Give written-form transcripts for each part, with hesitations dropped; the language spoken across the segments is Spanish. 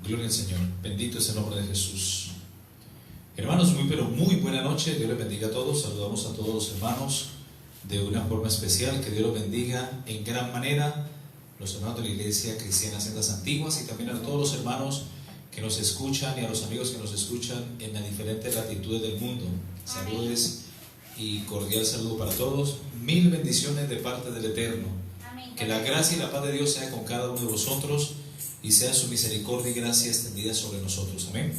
Gloria al Señor, bendito es el nombre de Jesús. Hermanos, muy buena noche. Dios les bendiga a todos. Saludamos a todos los hermanos de una forma especial. Que Dios los bendiga en gran manera. Los hermanos de la Iglesia Cristiana Sendas Antiguas, y también a todos los hermanos que nos escuchan y a los amigos que nos escuchan en las diferentes latitudes del mundo. Saludos y cordial saludo para todos. Mil bendiciones de parte del Eterno. Que la gracia y la paz de Dios sea con cada uno de vosotros y sea su misericordia y gracia extendida sobre nosotros. Amén.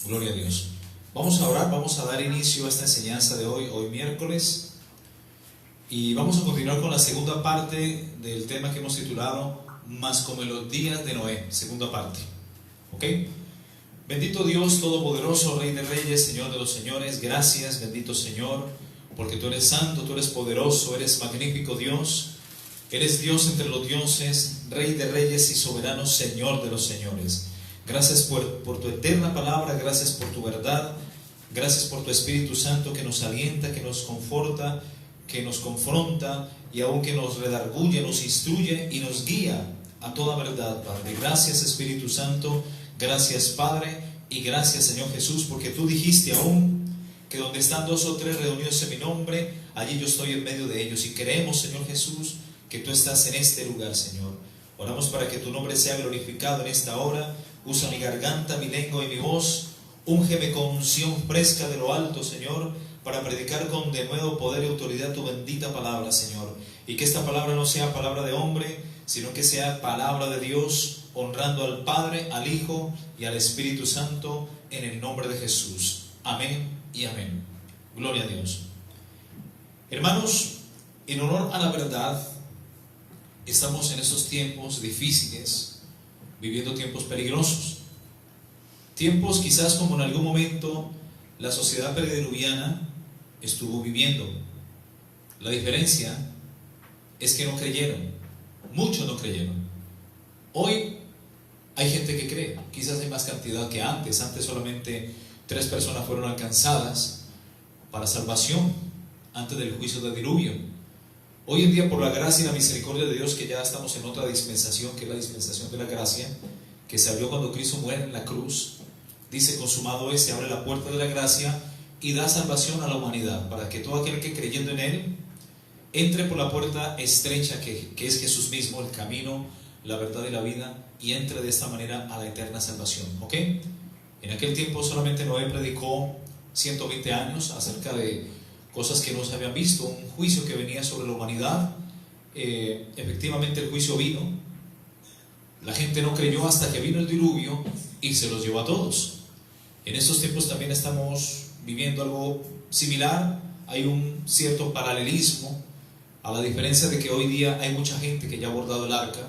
Gloria a Dios. Vamos a orar, vamos a dar inicio a esta enseñanza de hoy miércoles, y vamos a continuar con la segunda parte del tema que hemos titulado Más como en los días de Noé, segunda parte. ¿Ok? Bendito Dios Todopoderoso, Rey de Reyes, Señor de los Señores, gracias, bendito Señor, porque tú eres santo, tú eres poderoso, eres magnífico Dios. Eres Dios entre los dioses, Rey de reyes y soberano Señor de los señores. Gracias por tu eterna palabra, gracias por tu verdad, gracias por tu Espíritu Santo que nos alienta, que nos conforta, que nos confronta y aún que nos redarguye, nos instruye y nos guía a toda verdad, Padre. Gracias Espíritu Santo, gracias Padre y gracias Señor Jesús, porque tú dijiste aún que donde están dos o tres reunidos en mi nombre, allí yo estoy en medio de ellos, y creemos Señor Jesús que tú estás en este lugar, Señor. Oramos para que tu nombre sea glorificado en esta hora. Usa mi garganta, mi lengua y mi voz. Úngeme con unción fresca de lo alto, Señor, para predicar con de nuevo poder y autoridad tu bendita palabra, Señor. Y que esta palabra no sea palabra de hombre, sino que sea palabra de Dios, honrando al Padre, al Hijo y al Espíritu Santo, en el nombre de Jesús. Amén y amén. Gloria a Dios. Hermanos, en honor a la verdad, estamos en estos tiempos difíciles, viviendo tiempos peligrosos, tiempos quizás como en algún momento la sociedad prediluviana estuvo viviendo. La diferencia es que no creyeron, muchos no creyeron. Hoy hay gente que cree, quizás hay más cantidad que antes. Antes solamente 3 personas fueron alcanzadas para salvación antes del juicio del diluvio. Hoy en día, por la gracia y la misericordia de Dios, que ya estamos en otra dispensación, que es la dispensación de la gracia, que se abrió cuando Cristo muere en la cruz, dice: consumado es, se abre la puerta de la gracia y da salvación a la humanidad, para que todo aquel que creyendo en Él entre por la puerta estrecha que es Jesús mismo, el camino, la verdad y la vida, y entre de esta manera a la eterna salvación. ¿Ok? En aquel tiempo solamente Noé predicó 120 años acerca de cosas que no se habían visto, un juicio que venía sobre la humanidad. Efectivamente el juicio vino, la gente no creyó hasta que vino el diluvio y se los llevó a todos. En estos tiempos también estamos viviendo algo similar. Hay un cierto paralelismo, a la diferencia de que hoy día hay mucha gente que ya ha abordado el arca,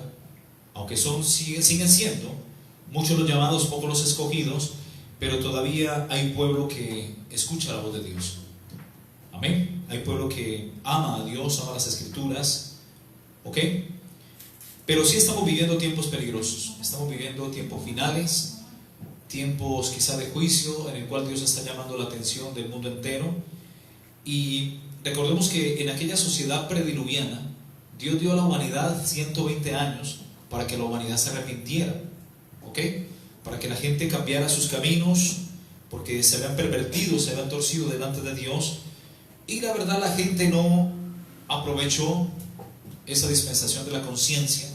aunque siguen siendo muchos los llamados, pocos los escogidos, pero todavía hay pueblo que escucha la voz de Dios. Amén. Hay pueblo que ama a Dios, ama las Escrituras. ¿Ok? Pero sí estamos viviendo tiempos peligrosos. Estamos viviendo tiempos finales, tiempos quizá de juicio, en el cual Dios está llamando la atención del mundo entero. Y recordemos que en aquella sociedad prediluviana, Dios dio a la humanidad 120 años para que la humanidad se arrepintiera. ¿Ok? Para que la gente cambiara sus caminos, porque se habían pervertido, se habían torcido delante de Dios. Y la verdad, la gente no aprovechó esa dispensación de la conciencia,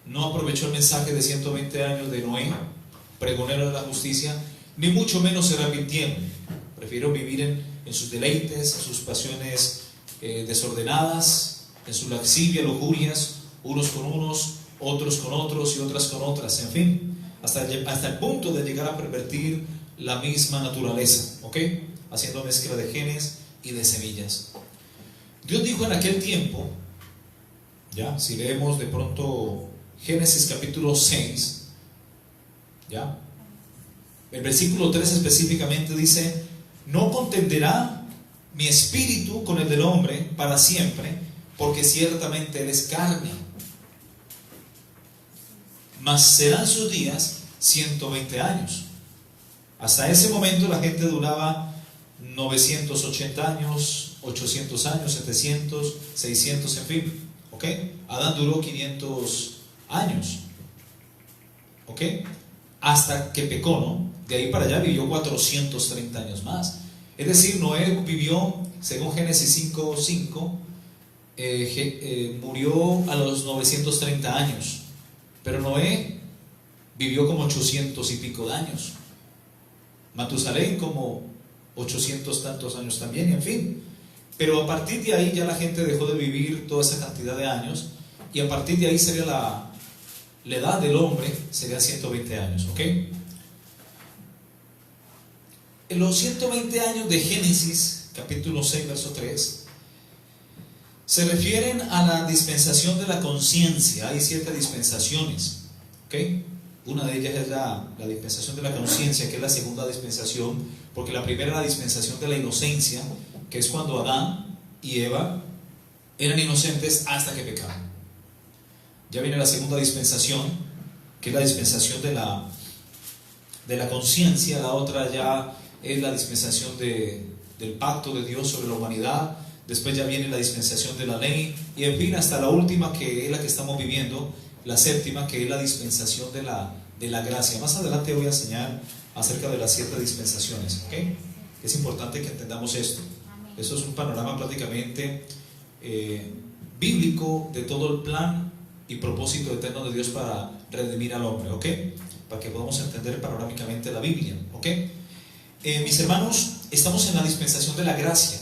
no aprovechó el mensaje de 120 años de Noé, pregonero de la justicia, ni mucho menos se arrepintieron. Prefirieron vivir en sus deleites, en sus pasiones desordenadas, en su lascivia, lujurias, unos con unos, otros con otros y otras con otras, en fin, hasta el punto de llegar a pervertir la misma naturaleza. ¿Ok? Haciendo mezcla de genes y de semillas. Dios dijo en aquel tiempo, ya, si leemos de pronto Génesis capítulo 6, ya, el versículo 3 específicamente dice: no contenderá mi espíritu con el del hombre para siempre, porque ciertamente él es carne, mas serán sus días 120 años. Hasta ese momento la gente duraba 980 años, 800 años, 700, 600, en fin. ¿Ok? Adán duró 500 años. ¿ok? Hasta que pecó, ¿no? De ahí para allá vivió 430 años más. Es decir, Noé vivió, según Génesis 5:5, murió a los 930 años. Pero Noé vivió como 800 y pico de años. Matusalén como 800 tantos años también, en fin. Pero a partir de ahí ya la gente dejó de vivir toda esa cantidad de años, y a partir de ahí sería la edad del hombre, sería 120 años, ¿ok? En los 120 años de Génesis, capítulo 6, verso 3, se refieren a la dispensación de la conciencia. Hay 7 dispensaciones, ¿ok? Una de ellas es la dispensación de la conciencia, que es la segunda dispensación, porque la primera es la dispensación de la inocencia, que es cuando Adán y Eva eran inocentes hasta que pecaron. Ya viene la segunda dispensación, que es la dispensación de la conciencia. La otra ya es la dispensación del pacto de Dios sobre la humanidad. Después ya viene la dispensación de la ley, y en fin, hasta la última, que es la que estamos viviendo, la séptima, que es la dispensación de la gracia. Más adelante voy a enseñar acerca de las 7 dispensaciones, ¿ok? Es importante que entendamos esto. Eso es un panorama prácticamente bíblico de todo el plan y propósito eterno de Dios para redimir al hombre, ¿ok? Para que podamos entender panorámicamente la Biblia, ¿ok? Mis hermanos, estamos en la dispensación de la gracia.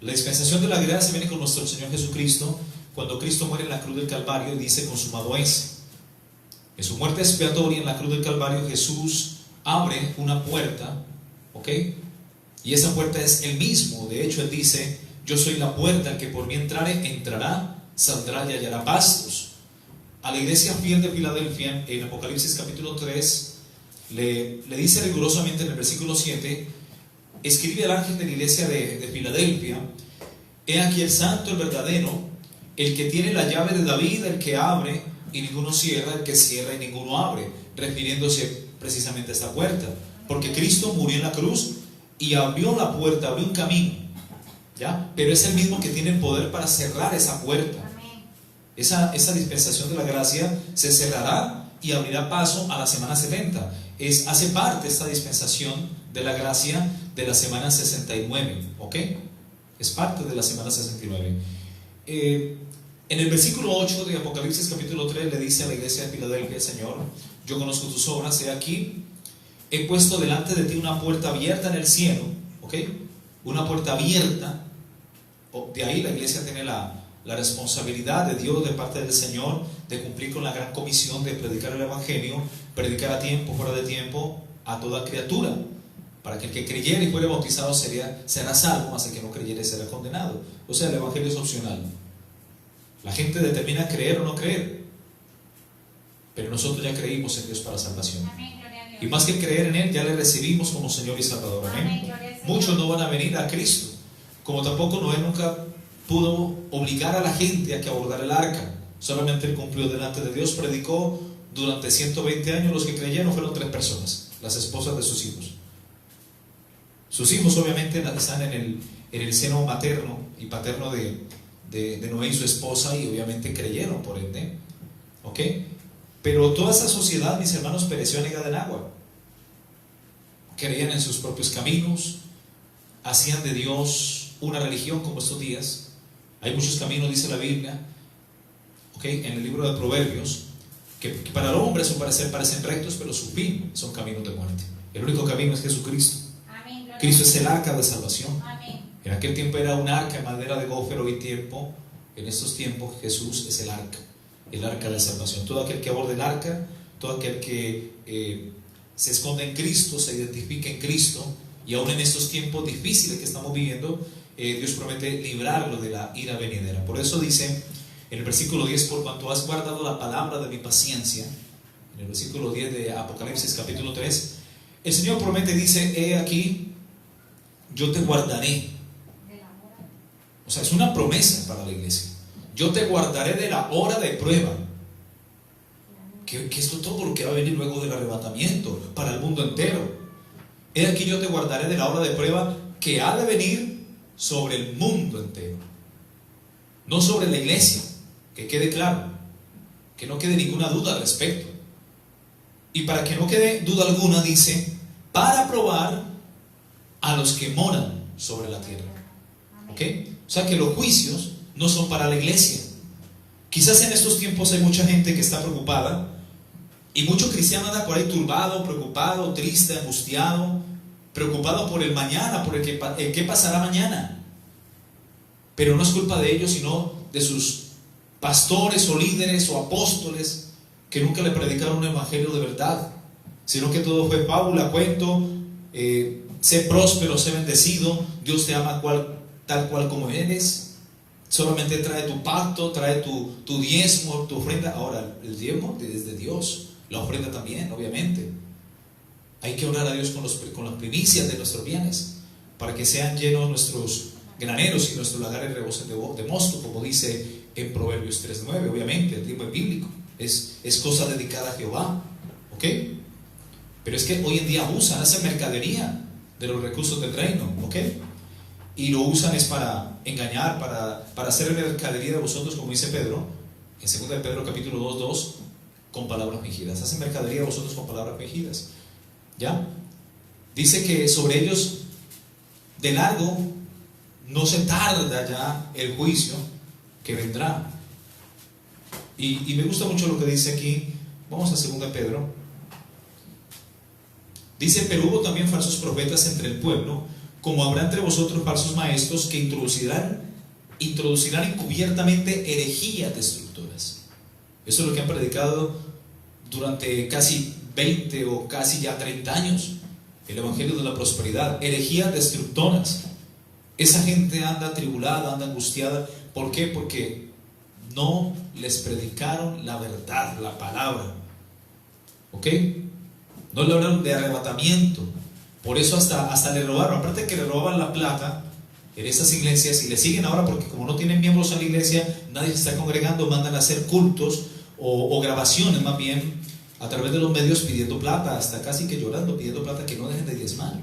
La dispensación de la gracia viene con nuestro Señor Jesucristo, cuando Cristo muere en la cruz del Calvario y dice: consumado es. En su muerte expiatoria en la cruz del Calvario, Jesús abre una puerta, ¿ok? Y esa puerta es Él mismo. De hecho, Él dice: yo soy la puerta, el que por mí entrare, entrará, saldrá y hallará pastos. A la iglesia fiel de Filadelfia, en Apocalipsis capítulo 3, le dice rigurosamente en el versículo 7, escribe al ángel de la iglesia de Filadelfia: he aquí el santo, el verdadero, el que tiene la llave de David, el que abre y ninguno cierra, el que cierra y ninguno abre, refiriéndose precisamente a esta puerta, porque Cristo murió en la cruz y abrió la puerta, abrió un camino, ¿ya? Pero es el mismo que tiene el poder para cerrar esa puerta. Esa dispensación de la gracia se cerrará y abrirá paso a la semana 70. Hace parte esta dispensación de la gracia de la semana 69, ¿ok? Es parte de la semana 69. En el versículo 8 de Apocalipsis capítulo 3 le dice a la iglesia de Filadelfia: Señor, yo conozco tus obras, he aquí, he puesto delante de ti una puerta abierta en el cielo, ¿ok? Una puerta abierta. De ahí la iglesia tiene la responsabilidad de Dios, de parte del Señor, de cumplir con la gran comisión de predicar el evangelio, predicar a tiempo, fuera de tiempo, a toda criatura, para que el que creyere y fuere bautizado será salvo, mas el que no creyere será condenado. O sea, el evangelio es opcional. La gente determina creer o no creer, pero nosotros ya creímos en Dios para salvación. Y más que creer en Él, ya le recibimos como Señor y Salvador. Amén. Muchos no van a venir a Cristo, como tampoco Noé nunca pudo obligar a la gente a que abordara el arca. Solamente Él cumplió delante de Dios, predicó durante 120 años. Los que creyeron fueron 3 personas, las esposas de sus hijos. Sus hijos obviamente están en el seno materno y paterno de Noé y su esposa, y obviamente creyeron por ende, ¿ok? Pero toda esa sociedad, mis hermanos, pereció anegada en agua. Creían en sus propios caminos, hacían de Dios una religión como estos días. Hay muchos caminos, dice la Biblia, ¿ok? En el libro de Proverbios, que para el hombre a su parecer parecen rectos, pero su fin son caminos de muerte. El único camino es Jesucristo. Amén. Cristo es el arca de salvación. Amén. En aquel tiempo era un arca en madera de gófero, y en estos tiempos Jesús es el arca de salvación. Todo aquel que aborde el arca, todo aquel que se esconde en Cristo, se identifica en Cristo, y aún en estos tiempos difíciles que estamos viviendo, Dios promete librarlo de la ira venidera. Por eso dice en el versículo 10: por cuanto has guardado la palabra de mi paciencia. En el versículo 10 de Apocalipsis capítulo 3, el Señor promete, dice: he aquí, yo te guardaré. O sea, es una promesa para la iglesia. Yo te guardaré de la hora de prueba, que esto es todo lo que va a venir luego del arrebatamiento para el mundo entero. He aquí, yo te guardaré de la hora de prueba que ha de venir sobre el mundo entero, no sobre la iglesia. Que quede claro, que no quede ninguna duda al respecto. Y para que no quede duda alguna, dice, para probar a los que moran sobre la tierra. ¿Ok? O sea que los juicios no son para la iglesia. Quizás en estos tiempos hay mucha gente que está preocupada, y mucho cristiano anda por ahí turbado, preocupado, triste, angustiado, preocupado por el mañana, por el qué pasará mañana. Pero no es culpa de ellos, sino de sus pastores o líderes o apóstoles que nunca le predicaron un evangelio de verdad, sino que todo fue fábula, cuento, sé próspero, sé bendecido, Dios te ama tal cual como eres, solamente trae tu pacto, trae tu diezmo, tu ofrenda. Ahora, el diezmo es de Dios, la ofrenda también, obviamente. Hay que orar a Dios con las primicias de nuestros bienes, para que sean llenos nuestros graneros y nuestros lagares rebosen de mosto, como dice en Proverbios 3:9. Obviamente, el tiempo es bíblico, es cosa dedicada a Jehová, ¿ok? Pero es que hoy en día hacen mercadería de los recursos del reino, ¿ok? Y lo usan es para engañar, para hacer mercadería de vosotros, como dice Pedro, en 2 de Pedro capítulo 2:2, con palabras fingidas. Hacen mercadería de vosotros con palabras fingidas, ¿ya? Dice que sobre ellos de largo no se tarda ya el juicio que vendrá. Y me gusta mucho lo que dice aquí. Vamos a 2 de Pedro. Dice, pero hubo también falsos profetas entre el pueblo, como habrá entre vosotros falsos maestros que introducirán encubiertamente herejías destructoras. Eso es lo que han predicado durante casi 20 o casi ya 30 años, el evangelio de la prosperidad, herejías destructoras. Esa gente anda atribulada, anda angustiada. ¿Por qué? Porque no les predicaron la verdad, la palabra, ¿ok? No le hablaron de arrebatamiento. Por eso hasta le robaron. Aparte que le robaban la plata en esas iglesias, y le siguen ahora, porque como no tienen miembros en la iglesia, nadie se está congregando, mandan a hacer cultos o grabaciones más bien a través de los medios pidiendo plata, hasta casi que llorando, pidiendo plata, que no dejen de diezmar.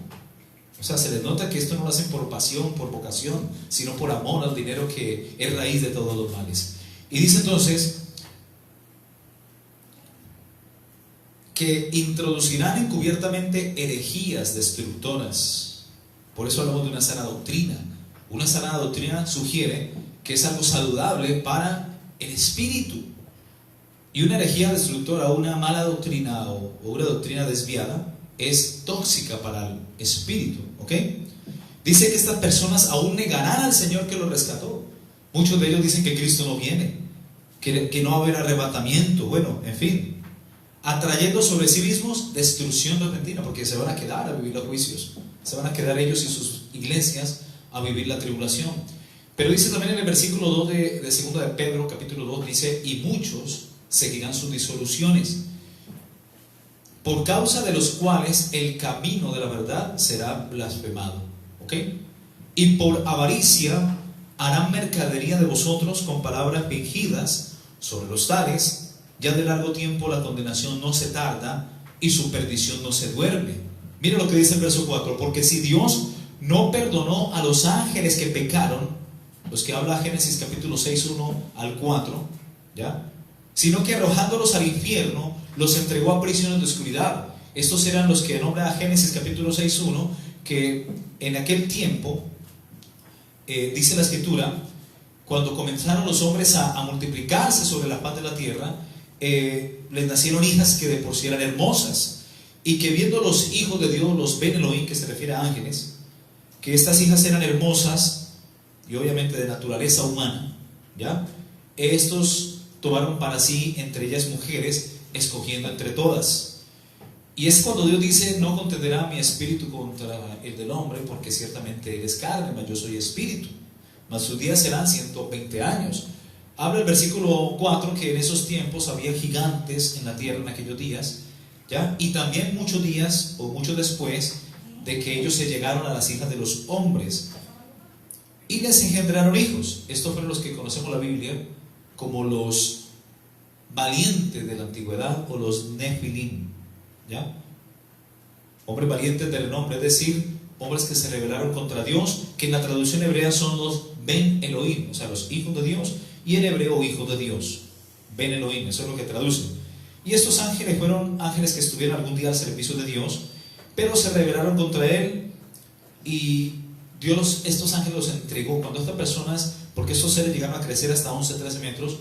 O sea, se les nota que esto no lo hacen por pasión, por vocación, sino por amor al dinero, que es raíz de todos los males. Y dice entonces que introducirán encubiertamente herejías destructoras. Por eso hablamos de una sana doctrina. Una sana doctrina sugiere que es algo saludable para el espíritu. Y una herejía destructora, una mala doctrina o una doctrina desviada, es tóxica para el espíritu, ¿ok? Dice que estas personas aún negarán al Señor que los rescató. Muchos de ellos dicen que Cristo no viene, que no va a haber arrebatamiento, bueno, en fin, atrayendo sobre sí mismos destrucción repentina, porque se van a quedar a vivir los juicios, se van a quedar ellos y sus iglesias a vivir la tribulación. Pero dice también en el versículo 2 de 2 de Pedro capítulo 2, dice, y muchos seguirán sus disoluciones, por causa de los cuales el camino de la verdad será blasfemado, ¿ok? Y por avaricia harán mercadería de vosotros con palabras fingidas. Sobre los tales, ya de largo tiempo la condenación no se tarda y su perdición no se duerme. Mira lo que dice el verso 4, porque si Dios no perdonó a los ángeles que pecaron, los que habla Génesis capítulo 6, 1 al 4, ¿ya? Sino que arrojándolos al infierno, los entregó a prisiones de oscuridad. Estos eran los que nombra Génesis capítulo 6, 1, que en aquel tiempo, dice la escritura, cuando comenzaron los hombres a multiplicarse sobre la faz de la tierra, les nacieron hijas que de por sí eran hermosas, y que viendo los hijos de Dios, los Ben Elohim, que se refiere a ángeles, que estas hijas eran hermosas y obviamente de naturaleza humana, ¿ya? Estos tomaron para sí entre ellas mujeres, escogiendo entre todas. Y es cuando Dios dice, no contenderá mi espíritu contra el del hombre, porque ciertamente él es carne, mas yo soy espíritu, mas sus días serán 120 años. Habla el versículo 4 que en esos tiempos había gigantes en la tierra en aquellos días, ¿ya? Y también muchos días o mucho después de que ellos se llegaron a las hijas de los hombres y les engendraron hijos. Estos fueron los que conocemos la Biblia como los valientes de la antigüedad, o los Nefilim, ¿ya? Hombres valientes del renombre, es decir, hombres que se rebelaron contra Dios, que en la traducción hebrea son los Ben Elohim, o sea, los hijos de Dios, y en hebreo hijos de Dios, Ben Elohim, eso es lo que traduce. Y estos ángeles fueron ángeles que estuvieron algún día al servicio de Dios, pero se rebelaron contra él, y Dios estos ángeles los entregó. Cuando estas personas, porque estos seres llegaron a crecer hasta 11, 13 metros,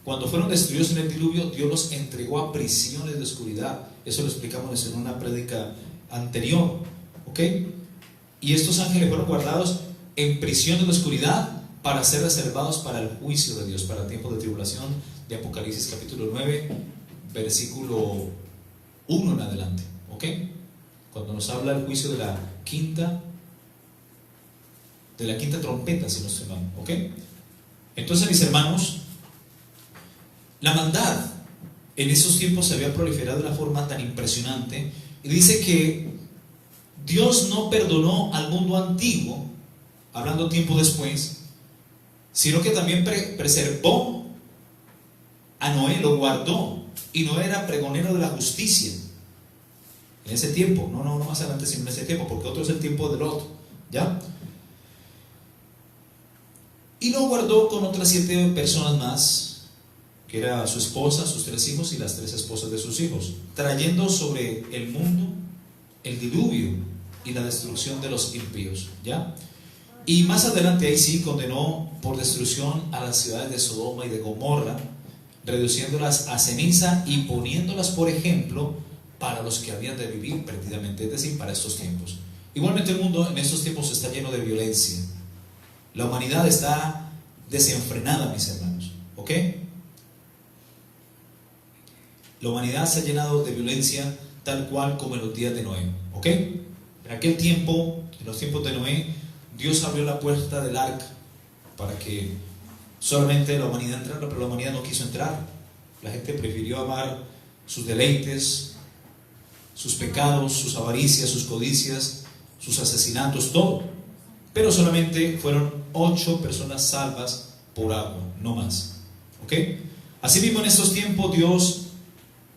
cuando fueron destruidos en el diluvio, Dios los entregó a prisiones de oscuridad. Eso lo explicamos en una prédica anterior, ¿ok? Y estos ángeles fueron guardados en prisiones de oscuridad para ser reservados para el juicio de Dios, para el tiempo de tribulación de Apocalipsis capítulo 9, versículo 1 en adelante, ¿ok? Cuando nos habla del juicio de la quinta trompeta, si no estoy mal, ¿ok? Entonces, mis hermanos, la maldad en esos tiempos se había proliferado de una forma tan impresionante, y dice que Dios no perdonó al mundo antiguo, hablando tiempo después, sino que también preservó a Noé, lo guardó, y Noé era pregonero de la justicia en ese tiempo, no más adelante, sino en ese tiempo, porque otro es el tiempo de Lot, ¿ya? Y lo guardó con otras 7 personas más, que era su esposa, sus 3 hijos y las 3 esposas de sus hijos, trayendo sobre el mundo el diluvio y la destrucción de los impíos, ¿ya? Y más adelante ahí sí condenó por destrucción a las ciudades de Sodoma y de Gomorra, reduciéndolas a ceniza y poniéndolas por ejemplo para los que habían de vivir perdidamente, es decir, para estos tiempos. Igualmente el mundo en estos tiempos está lleno de violencia. La humanidad está desenfrenada, mis hermanos, ¿ok? La humanidad se ha llenado de violencia tal cual como en los días de Noé, ¿ok? En aquel tiempo, en los tiempos de Noé, Dios abrió la puerta del arca para que solamente la humanidad entrara, pero la humanidad no quiso entrar. La gente prefirió amar sus deleites, sus pecados, sus avaricias, sus codicias, sus asesinatos, todo. Pero solamente fueron 8 personas salvas por agua, no más, ¿ok? Asimismo, en estos tiempos Dios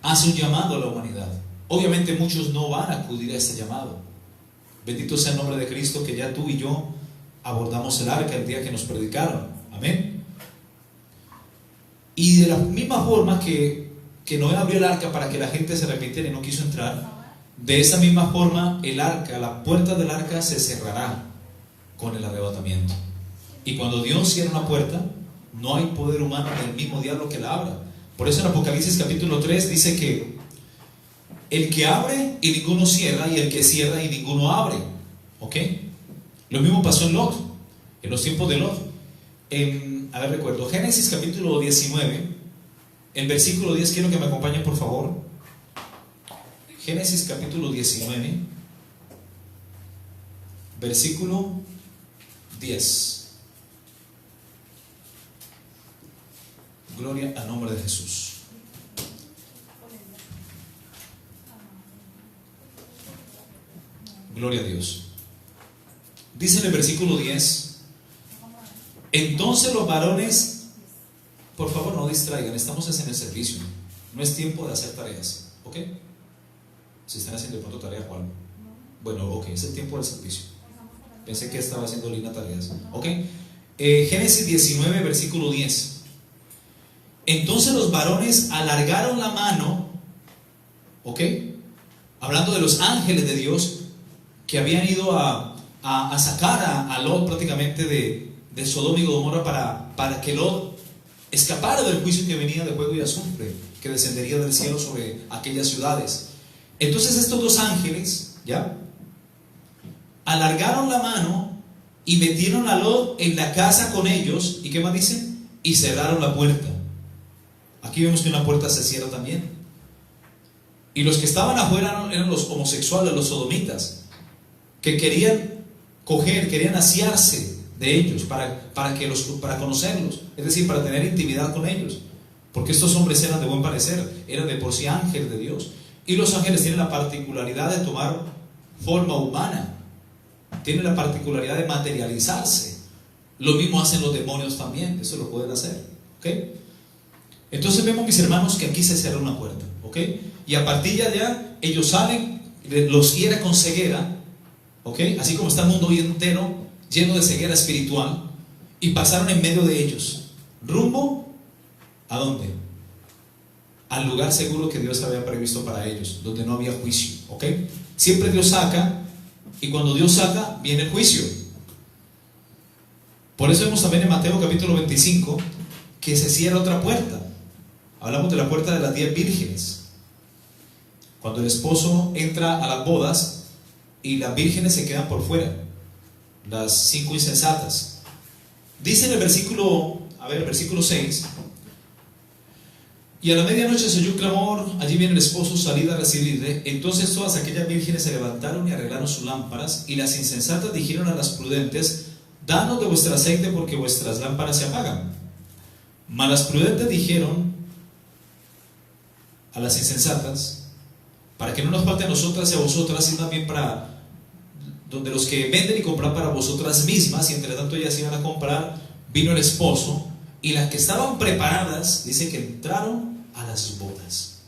hace un llamado a la humanidad. Obviamente muchos no van a acudir a este llamado. Bendito sea el nombre de Cristo, que ya tú y yo abordamos el arca el día que nos predicaron. Amén. Y de la misma forma que Noé abrió el arca para que la gente se arrepintiera y no quiso entrar, de esa misma forma el arca, la puerta del arca se cerrará con el arrebatamiento. Y cuando Dios cierra una puerta, no hay poder humano ni el mismo diablo que la abra. Por eso en Apocalipsis capítulo 3 dice que el que abre y ninguno cierra, y el que cierra y ninguno abre, ¿ok? Lo mismo pasó en Lot, en los tiempos de Lot. Recuerdo Génesis capítulo 19, el versículo 10. Quiero que me acompañen, por favor. Génesis capítulo 19, versículo 10. Gloria al nombre de Jesús. Gloria a Dios. Dice en el versículo 10: entonces los varones, por favor no distraigan, estamos en el servicio, no es tiempo de hacer tareas, ¿ok? Si están haciendo de pronto tareas o algo, bueno, ok, es el tiempo del servicio. Pensé que estaba haciendo Lina tareas, ¿ok? Génesis 19, versículo 10. Entonces los varones alargaron la mano, ¿ok? Hablando de los ángeles de Dios que habían ido a sacar a Lot prácticamente de Sodoma y Gomorra para que Lot escapara del juicio que venía de fuego y azufre que descendería del cielo sobre aquellas ciudades. Entonces estos 2 ángeles, ¿ya?, alargaron la mano y metieron a Lot en la casa con ellos. ¿Y qué más dicen? Y cerraron la puerta. Aquí vemos que una puerta se cierra también. Y los que estaban afuera eran los homosexuales, los sodomitas, que querían querían asearse de ellos para conocerlos, es decir, para tener intimidad con ellos, porque estos hombres eran de buen parecer, eran de por sí ángeles de Dios. Y los ángeles tienen la particularidad de tomar forma humana, tienen la particularidad de materializarse. Lo mismo hacen los demonios también, eso lo pueden hacer, ¿ok? Entonces vemos, mis hermanos, que aquí se cierra una puerta, ¿ok? Y a partir de allá ellos salen, los hiera con ceguera, ¿ok? Así como está el mundo hoy entero lleno de ceguera espiritual, y pasaron en medio de ellos, rumbo ¿a dónde? al lugar seguro que Dios había previsto para ellos, donde no había juicio. ¿Ok? Siempre Dios saca, y cuando Dios saca, viene el juicio. Por eso vemos también en Mateo capítulo 25 que se cierra otra puerta. Hablamos de la puerta de las 10 vírgenes. Cuando el esposo entra a las bodas y las vírgenes se quedan por fuera, las 5 insensatas. Dice en el versículo 6: y a la medianoche se oyó un clamor, allí viene el esposo, salid a recibirle. Entonces todas aquellas vírgenes se levantaron y arreglaron sus lámparas, y las insensatas dijeron a las prudentes: danos de vuestro aceite, porque vuestras lámparas se apagan. Mas las prudentes dijeron a las insensatas: para que no nos falte a nosotras y a vosotras, y también para donde los que venden y compran para vosotras mismas. Y entre tanto ellas iban a comprar, vino el esposo, y las que estaban preparadas, dice que entraron a las bodas.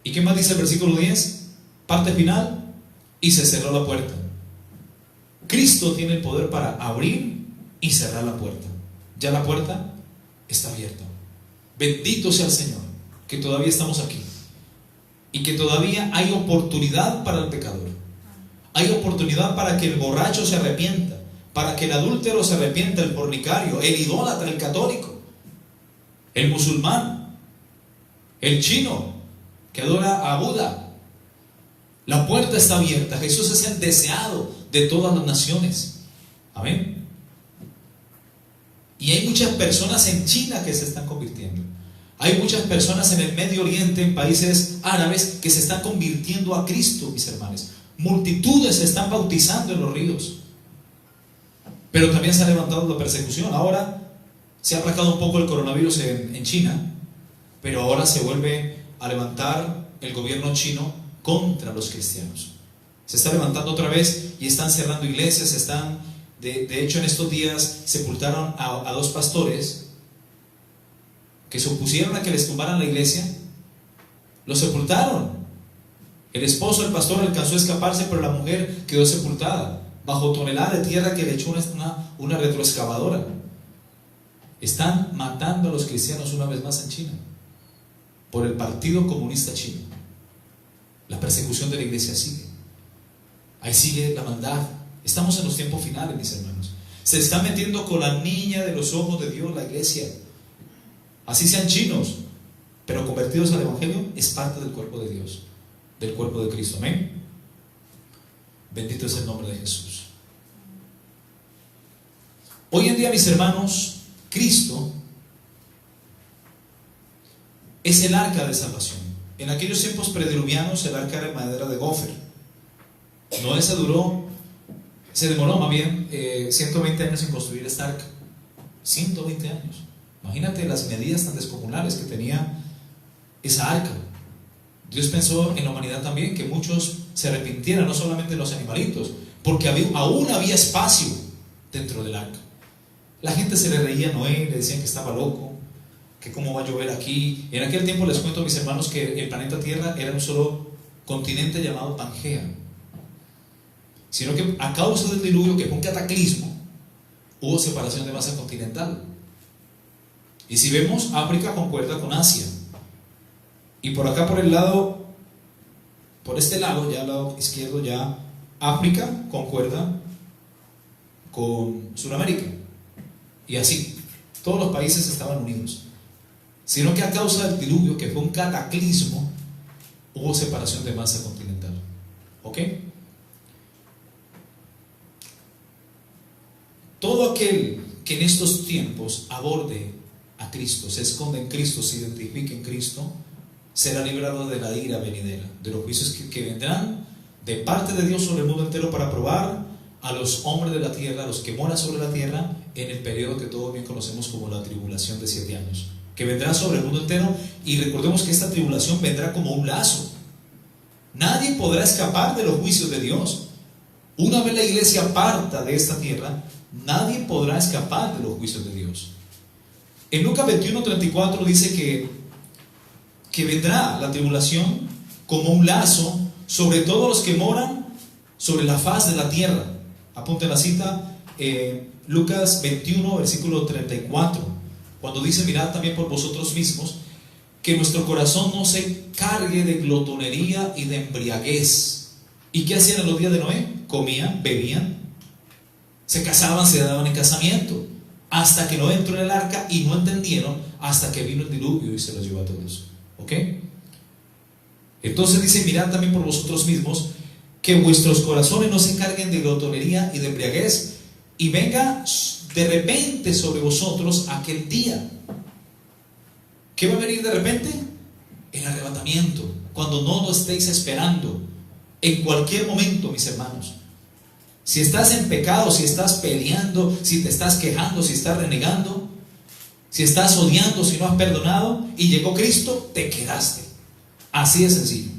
¿Y qué más dice el versículo 10? Parte final: y se cerró la puerta. Cristo tiene el poder para abrir y cerrar la puerta. Ya la puerta está abierta. Bendito sea el Señor, que todavía estamos aquí y que todavía hay oportunidad para el pecador. Hay oportunidad para que el borracho se arrepienta, para que el adúltero se arrepienta, el fornicario, el idólatra, el católico, el musulmán, el chino que adora a Buda. La puerta está abierta. Jesús es el deseado de todas las naciones. Amén. Y hay muchas personas en China que se están convirtiendo. Hay muchas personas en el Medio Oriente, en países árabes, que se están convirtiendo a Cristo, mis hermanos. Multitudes se están bautizando en los ríos. Pero también se ha levantado la persecución. Ahora se ha aplacado un poco el coronavirus en China, pero ahora se vuelve a levantar el gobierno chino contra los cristianos. Se está levantando otra vez y están cerrando iglesias. De hecho, en estos días sepultaron a 2 pastores que se opusieron a que les tumbaran la iglesia. Los sepultaron. El esposo del pastor alcanzó a escaparse, pero la mujer quedó sepultada bajo toneladas de tierra que le echó una retroexcavadora. Están matando a los cristianos una vez más en China por el Partido Comunista Chino. La persecución de la iglesia sigue. Ahí sigue la maldad. Estamos en los tiempos finales, mis hermanos. Se está metiendo con la niña de los ojos de Dios la iglesia. Así sean chinos, pero convertidos al evangelio, es parte del cuerpo de Dios, del cuerpo de Cristo. Amén. Bendito es el nombre de Jesús. Hoy en día, mis hermanos, Cristo es el arca de salvación. En aquellos tiempos prediluvianos, el arca era de madera de gofer. Noé se demoró más bien 120 años en construir esta arca. 120 años. Imagínate las medidas tan descomunales que tenía esa arca. Dios pensó en la humanidad también, que muchos se arrepintieran, no solamente los animalitos, porque aún había espacio dentro del arca. La gente se le reía a Noé, le decían que estaba loco, que cómo va a llover aquí. En aquel tiempo, les cuento, mis hermanos, que el planeta Tierra era un solo continente llamado Pangea, sino que a causa del diluvio, que fue un cataclismo, hubo separación de masa continental. Y si vemos, África concuerda con Asia, y por acá por este lado, ya al lado izquierdo, ya África concuerda con Sudamérica, y así todos los países estaban unidos, sino que a causa del diluvio, que fue un cataclismo, hubo separación de masa continental. ¿Ok? Todo aquel que en estos tiempos aborde a Cristo, se esconde en Cristo, se identifique en Cristo, será librado de la ira venidera, de los juicios que vendrán de parte de Dios sobre el mundo entero, para probar a los hombres de la tierra, a los que moran sobre la tierra, en el periodo que todos bien conocemos como la tribulación de 7 años, que vendrá sobre el mundo entero. Y recordemos que esta tribulación vendrá como un lazo. Nadie podrá escapar de los juicios de Dios. Una vez la iglesia parta de esta tierra, nadie podrá escapar de los juicios de Dios. En Lucas 21:34 dice que vendrá la tribulación como un lazo sobre todos los que moran sobre la faz de la tierra. Apunten la cita, Lucas 21, versículo 34, cuando dice: mirad también por vosotros mismos, que nuestro corazón no se cargue de glotonería y de embriaguez. ¿Y qué hacían en los días de Noé? Comían, bebían, se casaban, se daban en casamiento, hasta que Noé entró en el arca y no entendieron hasta que vino el diluvio y se los llevó a todos. ¿Ok? Entonces dice, mirad también por vosotros mismos, que vuestros corazones no se carguen de glotonería y de embriaguez, y venga de repente sobre vosotros aquel día. ¿Qué va a venir de repente? El arrebatamiento, cuando no lo estéis esperando, en cualquier momento, mis hermanos. Si estás en pecado, si estás peleando, si te estás quejando, si estás renegando, si estás odiando, si no has perdonado y llegó Cristo, te quedaste. Así de sencillo.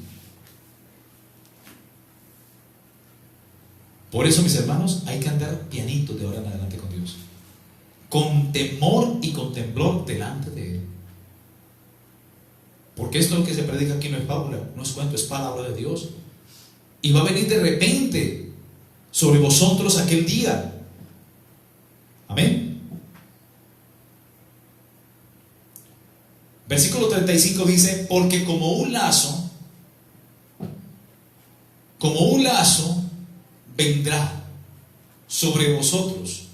Por eso, mis hermanos, hay que andar pianito de ahora en adelante con Dios, con temor y con temblor delante de Él. Porque esto lo que se predica aquí no es fábula, no es cuento, es palabra de Dios. Y va a venir de repente sobre vosotros aquel día. Amén. Versículo 35 dice, porque como un lazo vendrá sobre vosotros.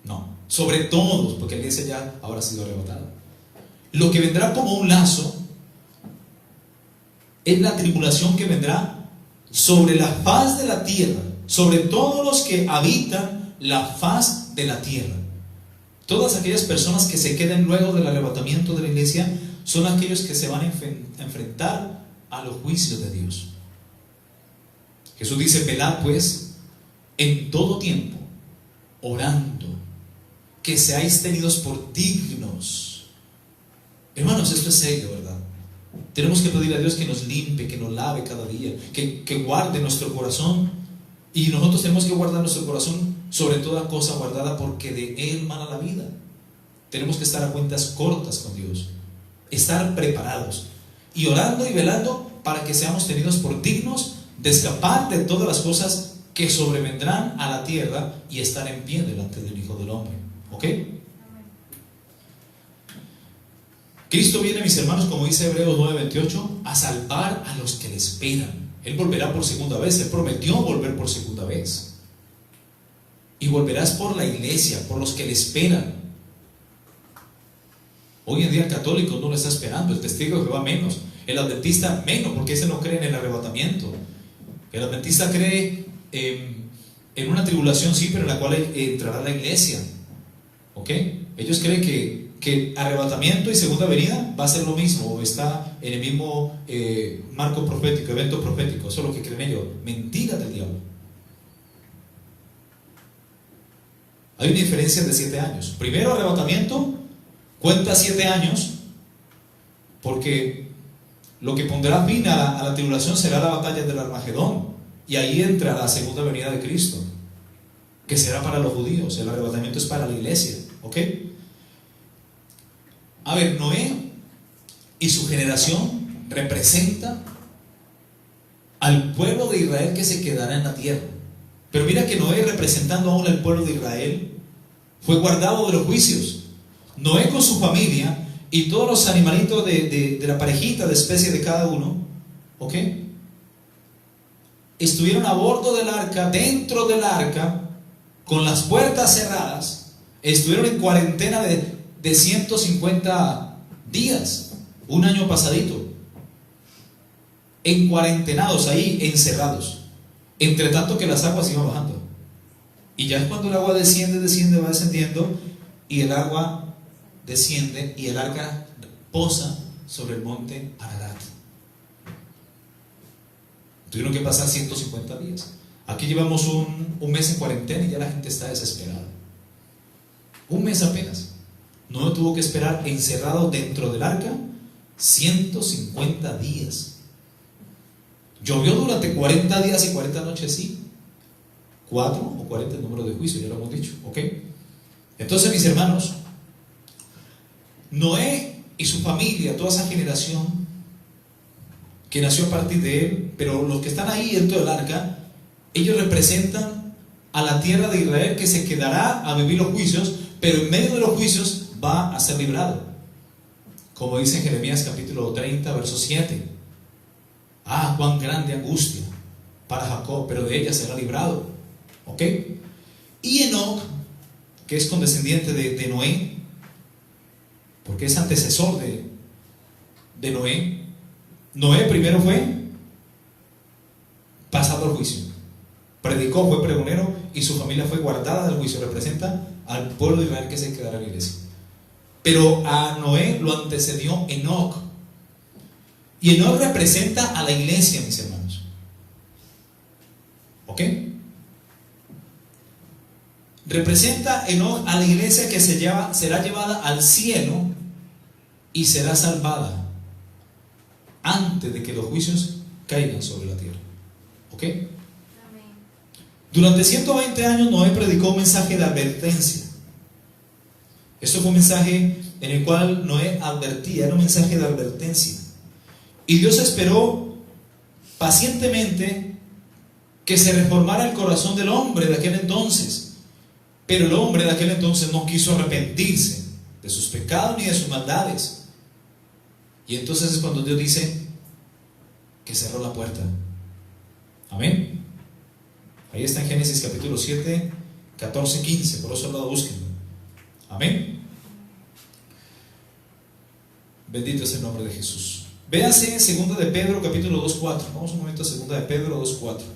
No, sobre todos, porque la iglesia ya habrá sido arrebatada. Lo que vendrá como un lazo es la tribulación que vendrá sobre la faz de la tierra, sobre todos los que habitan la faz de la tierra. Todas aquellas personas que se queden luego del arrebatamiento de la iglesia son aquellos que se van a enfrentar a los juicios de Dios. Jesús dice, velad pues en todo tiempo, orando, que seáis tenidos por dignos. Hermanos, esto es serio, ¿verdad? Tenemos que pedir a Dios que nos limpie, que nos lave cada día, que guarde nuestro corazón. Y nosotros tenemos que guardar nuestro corazón sobre toda cosa guardada, porque de Él mana la vida. Tenemos que estar a cuentas cortas con Dios, estar preparados y orando y velando para que seamos tenidos por dignos de escapar de todas las cosas que sobrevendrán a la tierra y estar en pie delante del Hijo del Hombre. ¿Ok? Cristo viene, mis hermanos, como dice Hebreos 9:28, a salvar a los que le esperan. Él volverá por segunda vez. Él prometió volver por segunda vez. Y volverás por la iglesia, por los que le esperan. Hoy en día el católico no lo está esperando, el testigo de Jehová menos, el adventista menos, porque ese no cree en el arrebatamiento. El adventista cree en una tribulación, sí, pero en la cual entrará la iglesia. ¿Ok? Ellos creen que arrebatamiento y segunda venida va a ser lo mismo, o está en el mismo marco profético, evento profético. Eso es lo que creen ellos. Mentira del diablo. Hay una diferencia de 7 años. Primero, arrebatamiento cuenta 7 años, porque lo que pondrá fin a la tribulación será la batalla del Armagedón, y ahí entra la segunda venida de Cristo, que será para los judíos. El arrebatamiento es para la iglesia. ¿Ok? A ver, Noé y su generación representa al pueblo de Israel que se quedará en la tierra. Pero mira que Noé, representando aún al pueblo de Israel, fue guardado de los juicios. Noé con su familia y todos los animalitos de la parejita de especie de cada uno, ¿ok?, estuvieron a bordo del arca, dentro del arca, con las puertas cerradas. Estuvieron en cuarentena de 150 días, un año pasadito, en cuarentenados ahí, encerrados, entre tanto que las aguas iban bajando. Y ya es cuando el agua desciende, va descendiendo, y el agua desciende y el arca posa sobre el monte Ararat. Tuvieron que pasar 150 días. Aquí llevamos un mes en cuarentena y ya la gente está desesperada. Un mes apenas. Noé tuvo que esperar encerrado dentro del arca 150 días. Llovió durante 40 días y 40 noches, sí. 4 o 40 el número de juicio, ya lo hemos dicho. ¿Ok? Entonces, mis hermanos, Noé y su familia, toda esa generación que nació a partir de él, pero los que están ahí dentro del arca, ellos representan a la tierra de Israel, que se quedará a vivir los juicios, pero en medio de los juicios va a ser librado. como dice en Jeremías capítulo 30, verso 7. Ah, cuán grande angustia para Jacob, pero de ella será librado. ¿Ok? Y Enoc, que es condescendiente de Noé, porque es antecesor de Noé. Noé primero fue pasado al juicio, predicó, fue pregonero, y su familia fue guardada del juicio. Representa al pueblo de Israel que se quedará en la iglesia. Pero a Noé lo antecedió Enoc, y Enoc representa a la iglesia, mis hermanos. ¿Ok? Representa Enoc a la iglesia que será llevada al cielo y será salvada antes de que los juicios caigan sobre la tierra. ¿Ok? Amén. Durante 120 años Noé predicó un mensaje de advertencia. Esto fue un mensaje en el cual Noé advertía, era un mensaje de advertencia. Y Dios esperó pacientemente que se reformara el corazón del hombre de aquel entonces. Pero el hombre de aquel entonces no quiso arrepentirse de sus pecados ni de sus maldades. Y entonces es cuando Dios dice que cerró la puerta. Amén. Ahí está en Génesis capítulo 7, 14, 15. Por eso lo busquen. Amén. Bendito es el nombre de Jesús. Véase en 2 de Pedro capítulo 2, 4. Vamos un momento a 2 de Pedro 2, 4.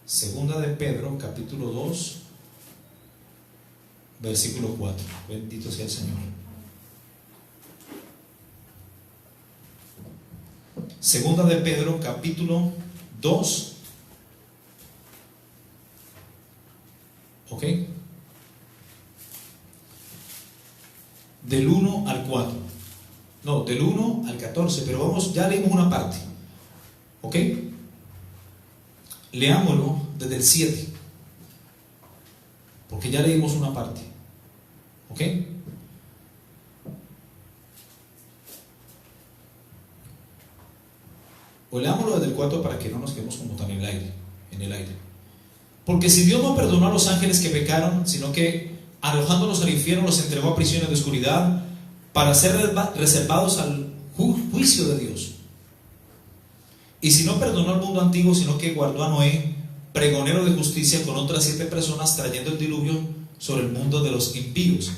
2 de Pedro capítulo 2, versículo 4. Bendito sea el Señor. 2 de Pedro capítulo 2. ¿Ok? Del 1 al 4. No, del 1 al 14, pero vamos, ya leímos una parte. ¿Ok? Leámoslo desde el 7, porque ya leímos una parte. ¿Ok? O leámoslo desde el 4 para que no nos quedemos como tan en el aire. Porque si Dios no perdonó a los ángeles que pecaron, sino que arrojándolos al infierno los entregó a prisiones de oscuridad para ser reservados al juicio de Dios. Y si no perdonó al mundo antiguo, sino que guardó a Noé, pregonero de justicia, con otras 7 personas, trayendo el diluvio sobre el mundo de los impíos,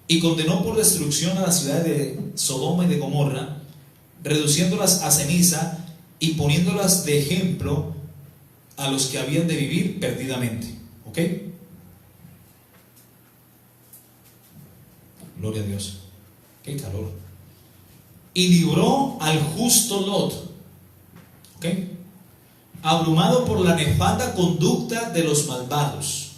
y condenó por destrucción a las ciudades de Sodoma y de Gomorra, reduciéndolas a ceniza y poniéndolas de ejemplo a los que habían de vivir perdidamente. ¿Ok? Gloria a Dios. Qué calor. Y libró al justo Lot, ¿ok?, abrumado por la nefanda conducta de los malvados,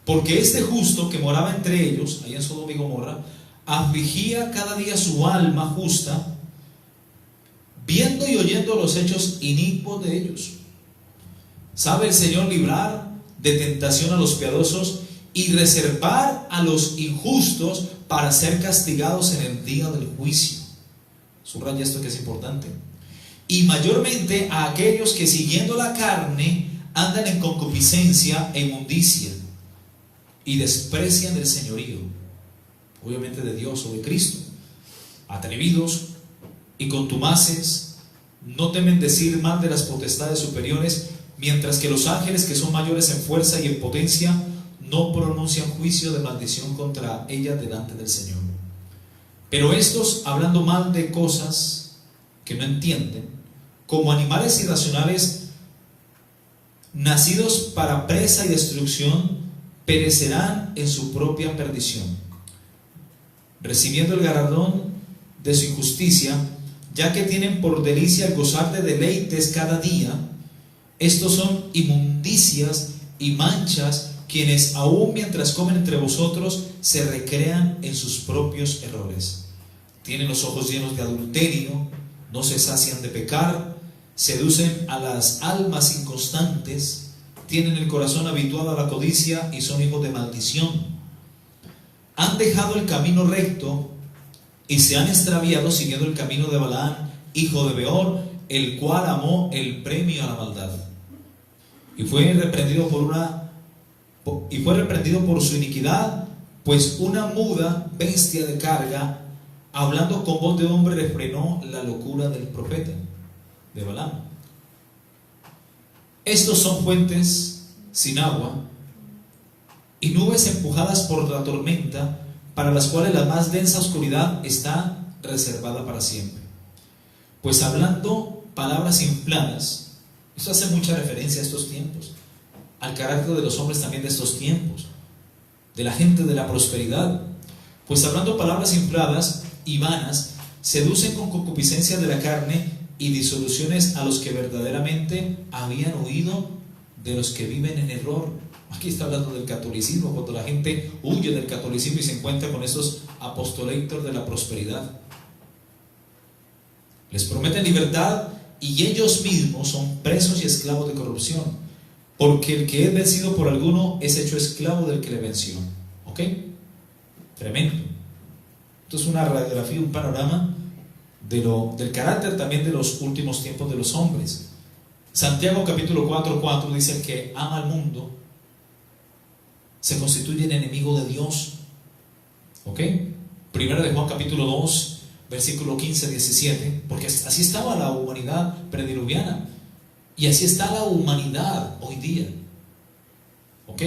porque este justo que moraba entre ellos, ahí en Sodoma y Gomorra, afligía cada día su alma justa, viendo y oyendo los hechos inicuos de ellos. Sabe el Señor librar de tentación a los piadosos y reservar a los injustos para ser castigados en el día del juicio. Subraya esto que es importante. Y mayormente a aquellos que siguiendo la carne andan en concupiscencia e inmundicia y desprecian el señorío, obviamente de Dios o de Cristo, atrevidos y contumaces, no temen decir mal de las potestades superiores, mientras que los ángeles, que son mayores en fuerza y en potencia, no pronuncian juicio de maldición contra ellas delante del Señor. Pero estos, hablando mal de cosas que no entienden, como animales irracionales nacidos para presa y destrucción, perecerán en su propia perdición, recibiendo el galardón de su injusticia, ya que tienen por delicia el gozar de deleites cada día. Estos son inmundicias y manchas, quienes aún mientras comen entre vosotros se recrean en sus propios errores. Tienen los ojos llenos de adulterio, no se sacian de pecar, seducen a las almas inconstantes, tienen el corazón habituado a la codicia y son hijos de maldición. Han dejado el camino recto y se han extraviado siguiendo el camino de Balaam, hijo de Beor, el cual amó el premio a la maldad. Y fue reprendido por su iniquidad, pues una muda bestia de carga hablando con voz de hombre, refrenó la locura del profeta de Balaam. Estos son fuentes sin agua y nubes empujadas por la tormenta, para las cuales la más densa oscuridad está reservada para siempre. Pues hablando palabras infladas, esto hace mucha referencia a estos tiempos, al carácter de los hombres también de estos tiempos, de la gente de la prosperidad. Pues hablando palabras infladas y vanas, seducen con concupiscencia de la carne y disoluciones a los que verdaderamente habían huido de los que viven en error. Aquí está hablando del catolicismo, cuando la gente huye del catolicismo y se encuentra con estos apostolators de la prosperidad. Les prometen libertad y ellos mismos son presos y esclavos de corrupción, porque el que es vencido por alguno es hecho esclavo del que le venció. ¿Ok? Tremendo. Esto es una radiografía, un panorama del carácter también de los últimos tiempos de los hombres. Santiago capítulo 4:4 dice: el que ama al mundo se constituye en enemigo de Dios. ¿Ok? Primero de Juan capítulo 2 versículo 15-17, porque así estaba la humanidad prediluviana y así está la humanidad hoy día. ¿Ok?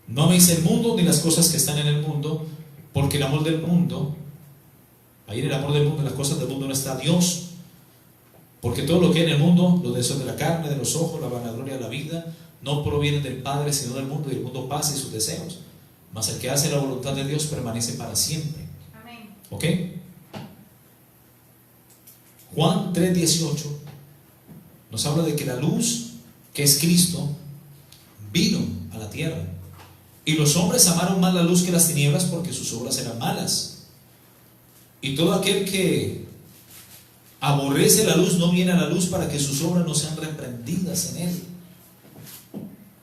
No améis el mundo ni las cosas que están en el mundo, porque el amor del mundo, ahí en el amor del mundo, en las cosas del mundo no está Dios. Porque todo lo que hay en el mundo, los deseos de la carne, de los ojos, la vanagloria de la vida, no provienen del Padre sino del mundo, y el mundo pasa y sus deseos. Mas el que hace la voluntad de Dios permanece para siempre. Amén. ¿Ok? Juan 3:18 nos habla de que la luz, que es Cristo, vino a la tierra. Y los hombres amaron más la luz que las tinieblas, porque sus obras eran malas. Y todo aquel que aborrece la luz no viene a la luz, para que sus obras no sean reprendidas en él.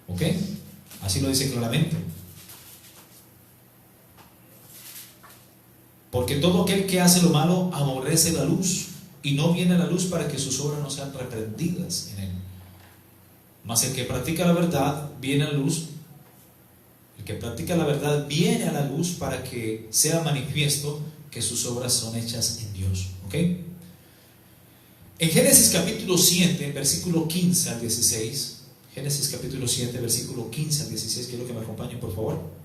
¿Ok? Así lo dice claramente. Porque todo aquel que hace lo malo aborrece la luz y no viene a la luz, para que sus obras no sean reprendidas en él. Mas el que practica la verdad viene a la luz. El que practica la verdad viene a la luz, para que sea manifiesto que sus obras son hechas en Dios. ¿Ok? En Génesis capítulo 7, versículo 15 al 16, Génesis capítulo 7, versículo 15 al 16, quiero que me acompañen, por favor.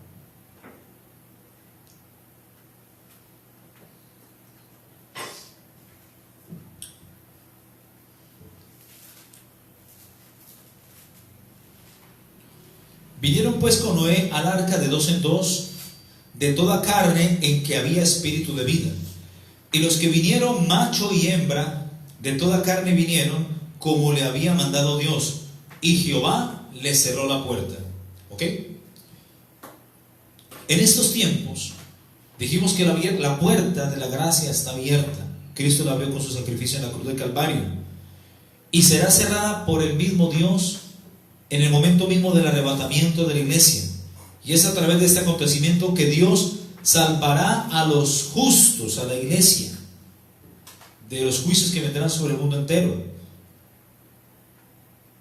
Vinieron pues con Noé al arca de 2 en 2, de toda carne en que había espíritu de vida. Y los que vinieron, macho y hembra, de toda carne vinieron, como le había mandado Dios, y Jehová les cerró la puerta. ¿Ok? En estos tiempos dijimos que la puerta de la gracia está abierta. Cristo la abrió con su sacrificio en la cruz del Calvario, y será cerrada por el mismo Dios en el momento mismo del arrebatamiento de la iglesia. Y es a través de este acontecimiento que Dios salvará a los justos, a la iglesia, de los juicios que vendrán sobre el mundo entero.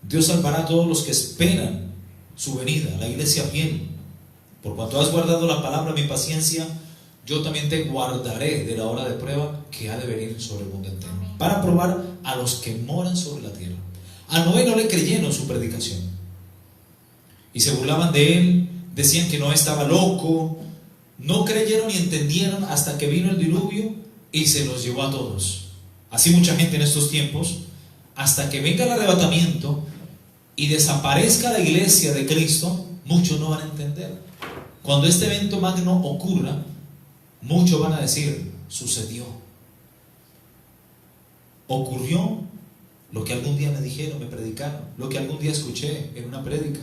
Dios salvará a todos los que esperan su venida, la iglesia fiel. Por cuanto has guardado la palabra de mi paciencia, yo también te guardaré de la hora de prueba que ha de venir sobre el mundo entero, para probar a los que moran sobre la tierra. A Noé no le creyeron su predicación y se burlaban de él, decían que Noé estaba loco. No creyeron ni entendieron hasta que vino el diluvio y se los llevó a todos. Así mucha gente en estos tiempos, hasta que venga el arrebatamiento y desaparezca la iglesia de Cristo, muchos no van a entender. Cuando este evento magno ocurra, muchos van a decir: sucedió, ocurrió lo que algún día me dijeron, me predicaron, lo que algún día escuché en una prédica.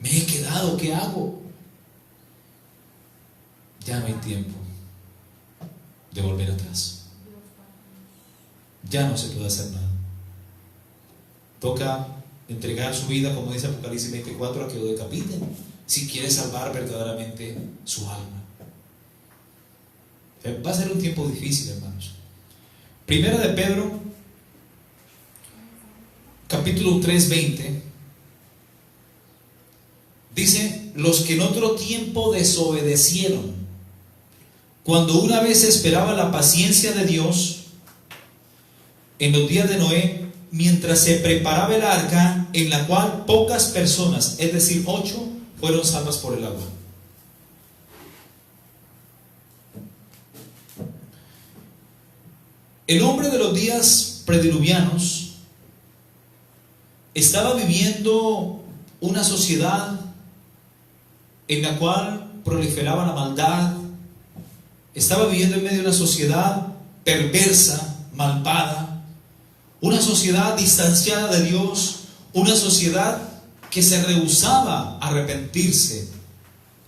Me he quedado, ¿qué hago? Ya no hay tiempo de volver atrás. Ya no se puede hacer nada. Toca entregar su vida, como dice Apocalipsis 24, a que lo decapiten, si quiere salvar verdaderamente su alma. Va a ser un tiempo difícil, hermanos. Primera de Pedro, capítulo 3:20, dice: los que en otro tiempo desobedecieron cuando una vez se esperaba la paciencia de Dios, en los días de Noé, mientras se preparaba el arca, en la cual pocas personas, es decir, 8, fueron salvas por el agua. El hombre de los días prediluvianos estaba viviendo una sociedad en la cual proliferaba la maldad, estaba viviendo en medio de una sociedad perversa, malvada, una sociedad distanciada de Dios, una sociedad que se rehusaba a arrepentirse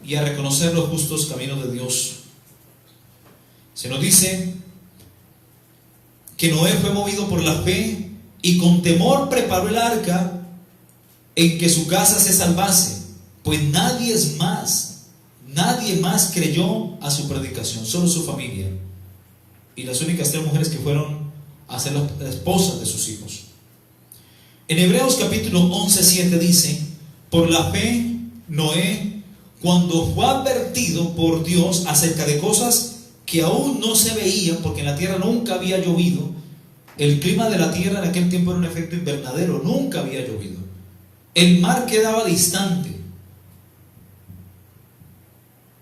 y a reconocer los justos caminos de Dios. Se nos dice que Noé fue movido por la fe y con temor preparó el arca en que su casa se salvase, pues nadie más creyó a su predicación, solo su familia y las únicas 3 mujeres que fueron a ser las esposas de sus hijos. En Hebreos capítulo 11:7 dice: por la fe Noé, cuando fue advertido por Dios acerca de cosas que aún no se veían, porque en la tierra nunca había llovido, el clima de la tierra en aquel tiempo era un efecto invernadero, nunca había llovido, el mar quedaba distante,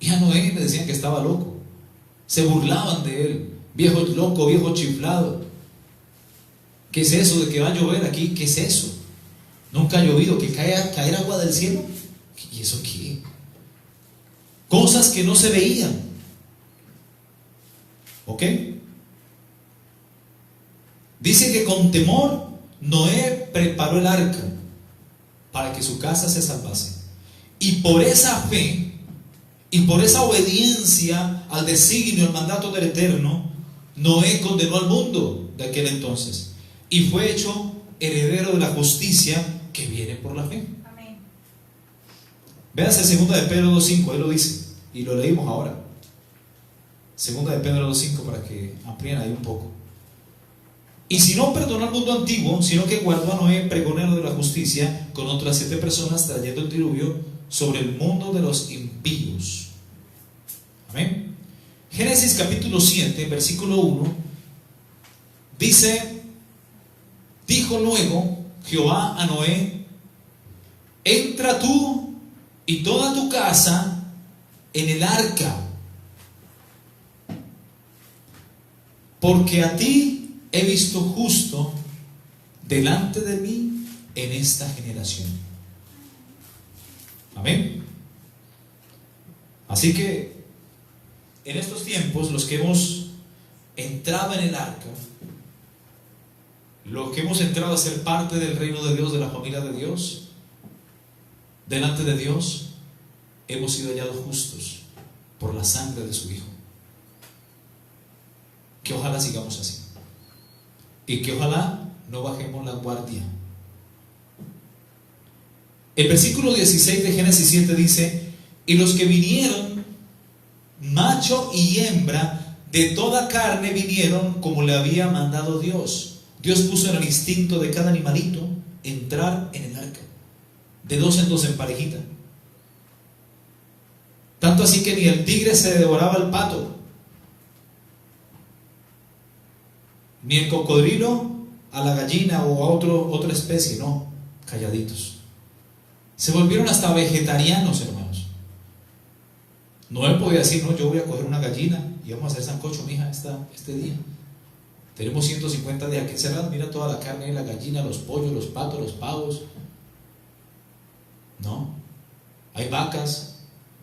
y a Noé le decían que estaba loco, se burlaban de él, viejo loco, viejo chiflado. ¿Qué es eso de que va a llover aquí? ¿Qué es eso? Nunca ha llovido, que caer agua del cielo. ¿Y eso qué? Cosas que no se veían. ¿Ok? Dice que con temor Noé preparó el arca para que su casa se salvase. Y por esa fe y por esa obediencia al designio, al mandato del Eterno, Noé condenó al mundo de aquel entonces y fue hecho heredero de la justicia que viene por la fe. Amén. Véase 2 de Pedro 2:5, ahí lo dice, y lo leímos ahora. 2 de Pedro 2:5 para que amplíen ahí un poco. Y si no perdonó al mundo antiguo, sino que guardó a Noé, pregonero de la justicia, con otras 7 personas, trayendo el diluvio sobre el mundo de los impíos. Amén. Génesis capítulo 7, versículo 1, dice: dijo luego Jehová a Noé: entra tú y toda tu casa en el arca, porque a ti he visto justo delante de mí en esta generación. Amén. Así que en estos tiempos, los que hemos entrado en el arca, los que hemos entrado a ser parte del reino de Dios, de la familia de Dios, delante de Dios, hemos sido hallados justos por la sangre de su Hijo. Que ojalá sigamos así y que ojalá no bajemos la guardia. El versículo 16 de Génesis 7 dice: y los que vinieron, macho y hembra, de toda carne vinieron como le había mandado Dios. Dios puso en el instinto de cada animalito entrar en el arca, de 2 en 2 en parejita. Tanto así que ni el tigre se devoraba al pato, ni el cocodrilo a la gallina o a otra especie, no, calladitos. Se volvieron hasta vegetarianos, hermanos. Noé podía decir: no, yo voy a coger una gallina y vamos a hacer sancocho, mija, este día. Tenemos 150 días aquí encerrados, mira toda la carne, la gallina, los pollos, los patos, los pavos. No, hay vacas.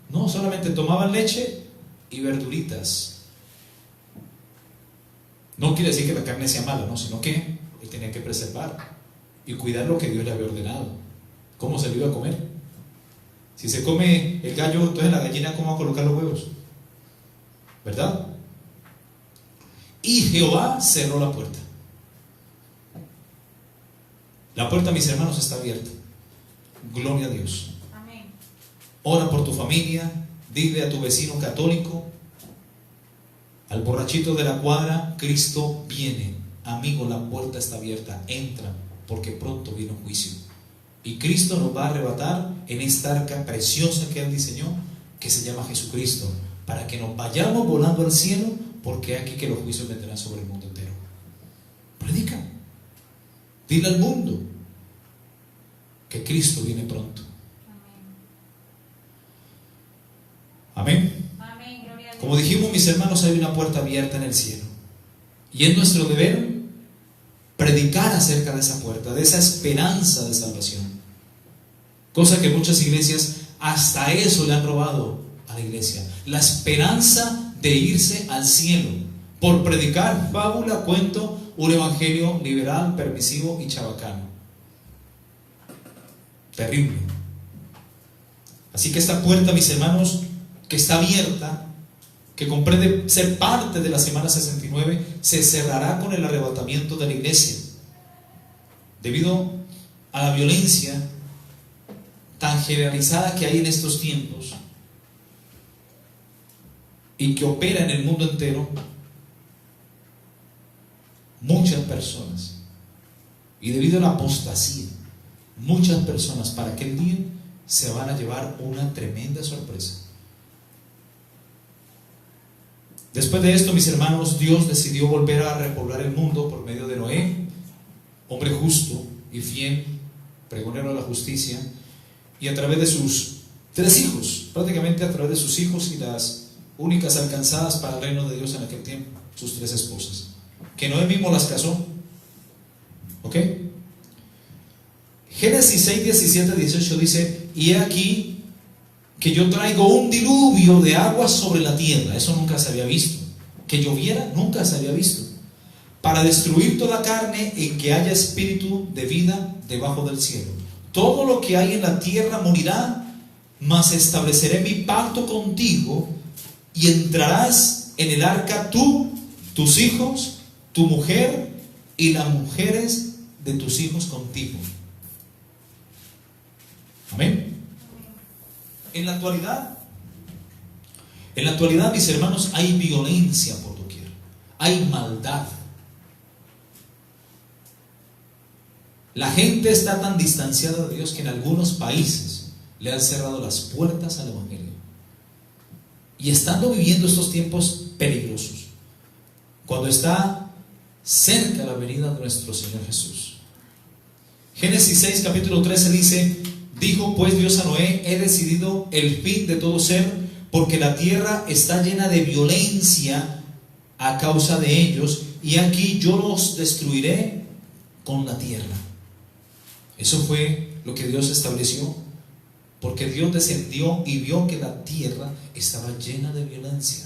No, solamente tomaban leche y verduritas. No quiere decir que la carne sea mala, no, sino que él tenía que preservar y cuidar lo que Dios le había ordenado. ¿Cómo se lo iba a comer? Si se come el gallo, entonces la gallina, ¿cómo va a colocar los huevos? ¿Verdad? Y Jehová cerró la puerta. La puerta, mis hermanos, está abierta. Gloria a Dios. Amén. Ora por tu familia. Dile a tu vecino católico, al borrachito de la cuadra: Cristo viene. Amigo, la puerta está abierta. Entra, porque pronto viene un juicio. Y Cristo nos va a arrebatar en esta arca preciosa que Él diseñó, que se llama Jesucristo, para que nos vayamos volando al cielo, porque aquí que los juicios vendrán sobre el mundo entero. Predica. Dile al mundo que Cristo viene pronto. Amén. Amén. Gloria a Dios. Como dijimos, mis hermanos, hay una puerta abierta en el cielo. Y es nuestro deber predicar acerca de esa puerta, de esa esperanza de salvación. Cosa que muchas iglesias hasta eso le han robado a la iglesia. La esperanza de irse al cielo por predicar fábula, cuento, un evangelio liberal, permisivo y chabacano. Terrible. Así que esta puerta, mis hermanos, que está abierta, que comprende ser parte de la semana 69, se cerrará con el arrebatamiento de la iglesia. Debido a la violencia tan generalizada que hay en estos tiempos y que opera en el mundo entero, muchas personas, y debido a la apostasía, muchas personas para aquel día se van a llevar una tremenda sorpresa. Después de esto, mis hermanos, Dios decidió volver a repoblar el mundo por medio de Noé, hombre justo y fiel, pregonero de la justicia, y a través de sus 3 hijos, prácticamente a través de sus hijos y las únicas alcanzadas para el reino de Dios en aquel tiempo, sus 3 esposas, que Noé mismo las casó. ¿Ok? Génesis 6, 17, 18 dice: y he aquí que yo traigo un diluvio de aguas sobre la tierra. Eso nunca se había visto. Que lloviera nunca se había visto. Para destruir toda carne en que haya espíritu de vida debajo del cielo. Todo lo que hay en la tierra morirá, mas estableceré mi pacto contigo, y entrarás en el arca tú, tus hijos, tu mujer y las mujeres de tus hijos contigo. Amén. En la actualidad, mis hermanos, hay violencia por doquier, hay maldad. La gente está tan distanciada de Dios que en algunos países le han cerrado las puertas al evangelio. Y estando viviendo estos tiempos peligrosos, cuando está cerca la venida de nuestro Señor Jesús. Génesis 6, capítulo 13 dice: dijo pues Dios a Noé: he decidido el fin de todo ser, porque la tierra está llena de violencia a causa de ellos, y aquí yo los destruiré con la tierra. Eso fue lo que Dios estableció, porque Dios descendió y vio que la tierra estaba llena de violencia.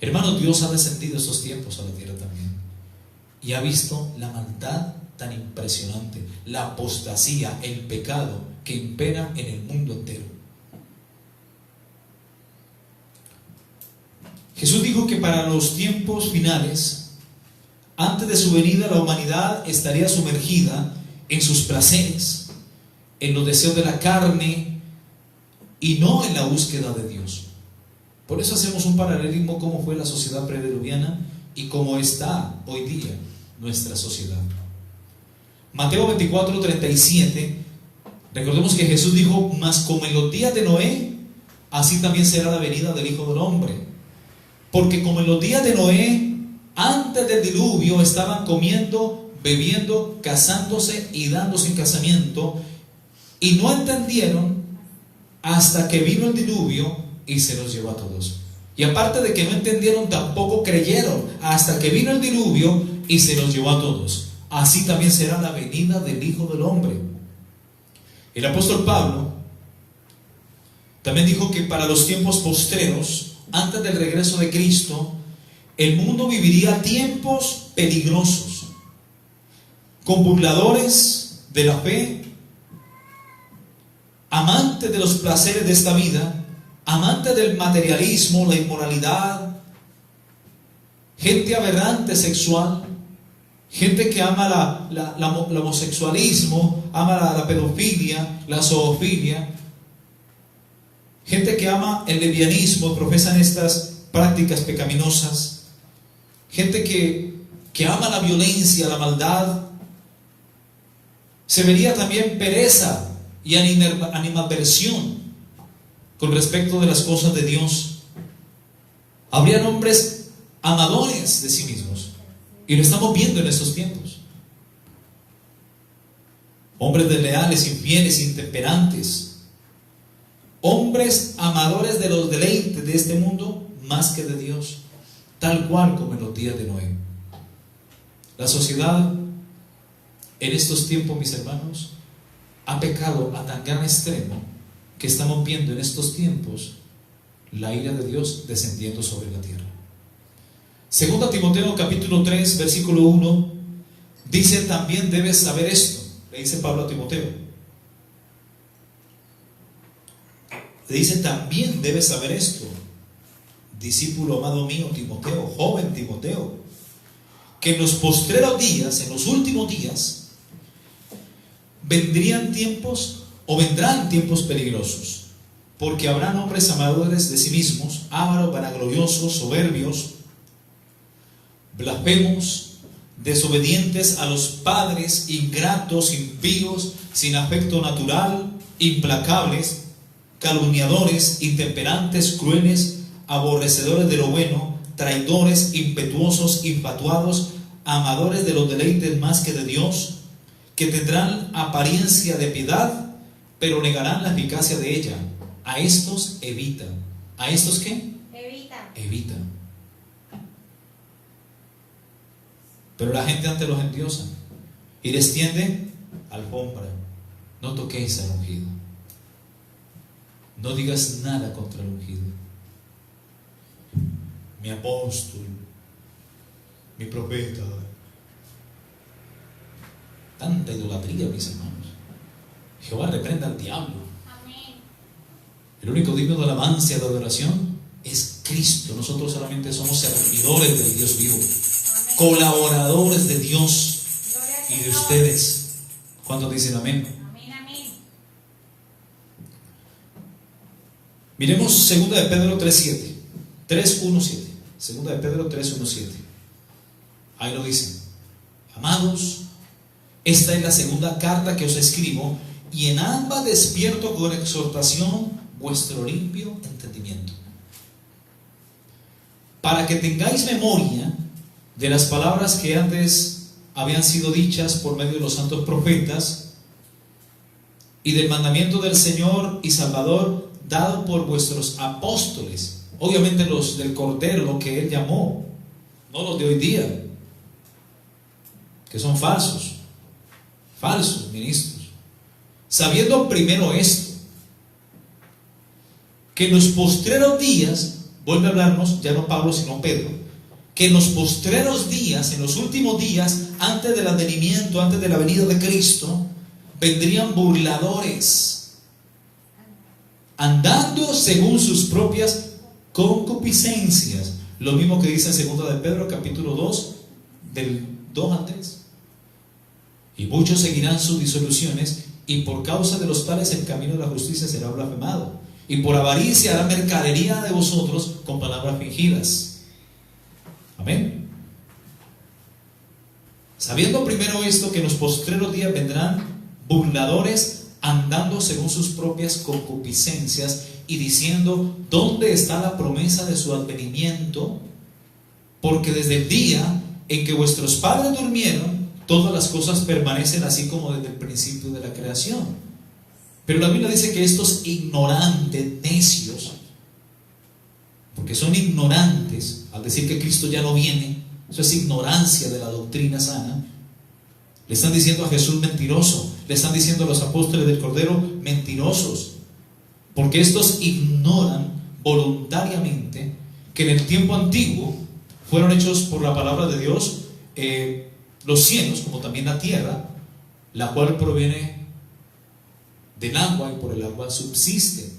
Hermanos, Dios ha descendido estos tiempos a la tierra también, y ha visto la maldad tan impresionante, la apostasía, el pecado que impera en el mundo entero. Jesús dijo que para los tiempos finales, antes de su venida, la humanidad estaría sumergida en sus placeres, en los deseos de la carne y no en la búsqueda de Dios. Por eso hacemos un paralelismo cómo fue la sociedad prediluviana y cómo está hoy día nuestra sociedad. Mateo 24, 37, recordemos que Jesús dijo: mas como en los días de Noé, así también será la venida del Hijo del Hombre. Porque como en los días de Noé, antes del diluvio, estaban comiendo, bebiendo, casándose y dándose en casamiento, y no entendieron hasta que vino el diluvio y se los llevó a todos. Y aparte de que no entendieron, tampoco creyeron hasta que vino el diluvio y se los llevó a todos. Así también será la venida del Hijo del Hombre. El apóstol Pablo también dijo que para los tiempos postreros, antes del regreso de Cristo, el mundo viviría tiempos peligrosos, con burladores de la fe, amantes de los placeres de esta vida, amantes del materialismo, la inmoralidad, gente aberrante sexual, gente que ama el homosexualismo, ama la pedofilia, la zoofilia, gente que ama el lesbianismo, profesan estas prácticas pecaminosas, gente que ama la violencia, la maldad. Se vería también pereza y animadversión con respecto de las cosas de Dios. Habrían hombres amadores de sí mismos, y lo estamos viendo en estos tiempos. Hombres desleales, infieles, intemperantes, hombres amadores de los deleites de este mundo más que de Dios, tal cual como en los días de Noé. La sociedad en estos tiempos, mis hermanos, ha pecado a tan gran extremo que estamos viendo en estos tiempos la ira de Dios descendiendo sobre la tierra. Segunda Timoteo capítulo 3 versículo 1 dice: también debes saber esto. Le dice Pablo a Timoteo. Le dice: también debes saber esto, discípulo amado mío Timoteo, joven Timoteo, que en los postreros días, en los últimos días, vendrán tiempos peligrosos, porque habrán hombres amadores de sí mismos, ávaros, vanagloriosos, soberbios, blasfemos, desobedientes a los padres, ingratos, impíos, sin afecto natural, implacables, calumniadores, intemperantes, crueles, aborrecedores de lo bueno, traidores, impetuosos, infatuados, amadores de los deleites más que de Dios, que tendrán apariencia de piedad, pero negarán la eficacia de ella. A estos evita. ¿A estos qué? Evita. Pero la gente antes los endiosa y les tiende alfombra. No toquéis al ungido. No digas nada contra el ungido. Mi apóstol, mi profeta. Tanta idolatría, mis hermanos. Jehová reprenda al diablo. Amén. El único digno de alabanza y de adoración es Cristo. Nosotros solamente somos servidores del Dios vivo, amén, colaboradores de Dios y de ustedes. ¿Cuántos dicen amén? Amén, amén. Miremos 2 de Pedro 3:7. 3:1-7. 2 de Pedro 3:1-7. Ahí lo dice: amados, esta es la segunda carta que os escribo, y en ambas despierto con exhortación vuestro limpio entendimiento, para que tengáis memoria de las palabras que antes habían sido dichas por medio de los santos profetas, y del mandamiento del Señor y Salvador dado por vuestros apóstoles. Obviamente los del Cordero, lo que Él llamó, no los de hoy día, que son falsos ministros. Sabiendo primero esto, que en los postreros días, vuelve a hablarnos, ya no Pablo sino Pedro, que en los postreros días, en los últimos días, antes del advenimiento, antes de la venida de Cristo, vendrían burladores, andando según sus propias concupiscencias. Lo mismo que dice en 2 de Pedro capítulo 2 del 2 al 3. Y muchos seguirán sus disoluciones, y por causa de los tales el camino de la justicia será blasfemado, y por avaricia hará mercadería de vosotros con palabras fingidas. Amén. Sabiendo primero esto, que en los postreros días vendrán burladores, andando según sus propias concupiscencias, y diciendo: ¿dónde está la promesa de su advenimiento? Porque desde el día en que vuestros padres durmieron, todas las cosas permanecen así como desde el principio de la creación. Pero la Biblia dice que estos ignorantes, necios, porque son ignorantes, al decir que Cristo ya no viene, eso es ignorancia de la doctrina sana. Le están diciendo a Jesús mentiroso, le están diciendo a los apóstoles del Cordero mentirosos, porque estos ignoran voluntariamente que en el tiempo antiguo fueron hechos por la palabra de Dios los cielos, como también la tierra, la cual proviene del agua y por el agua subsiste,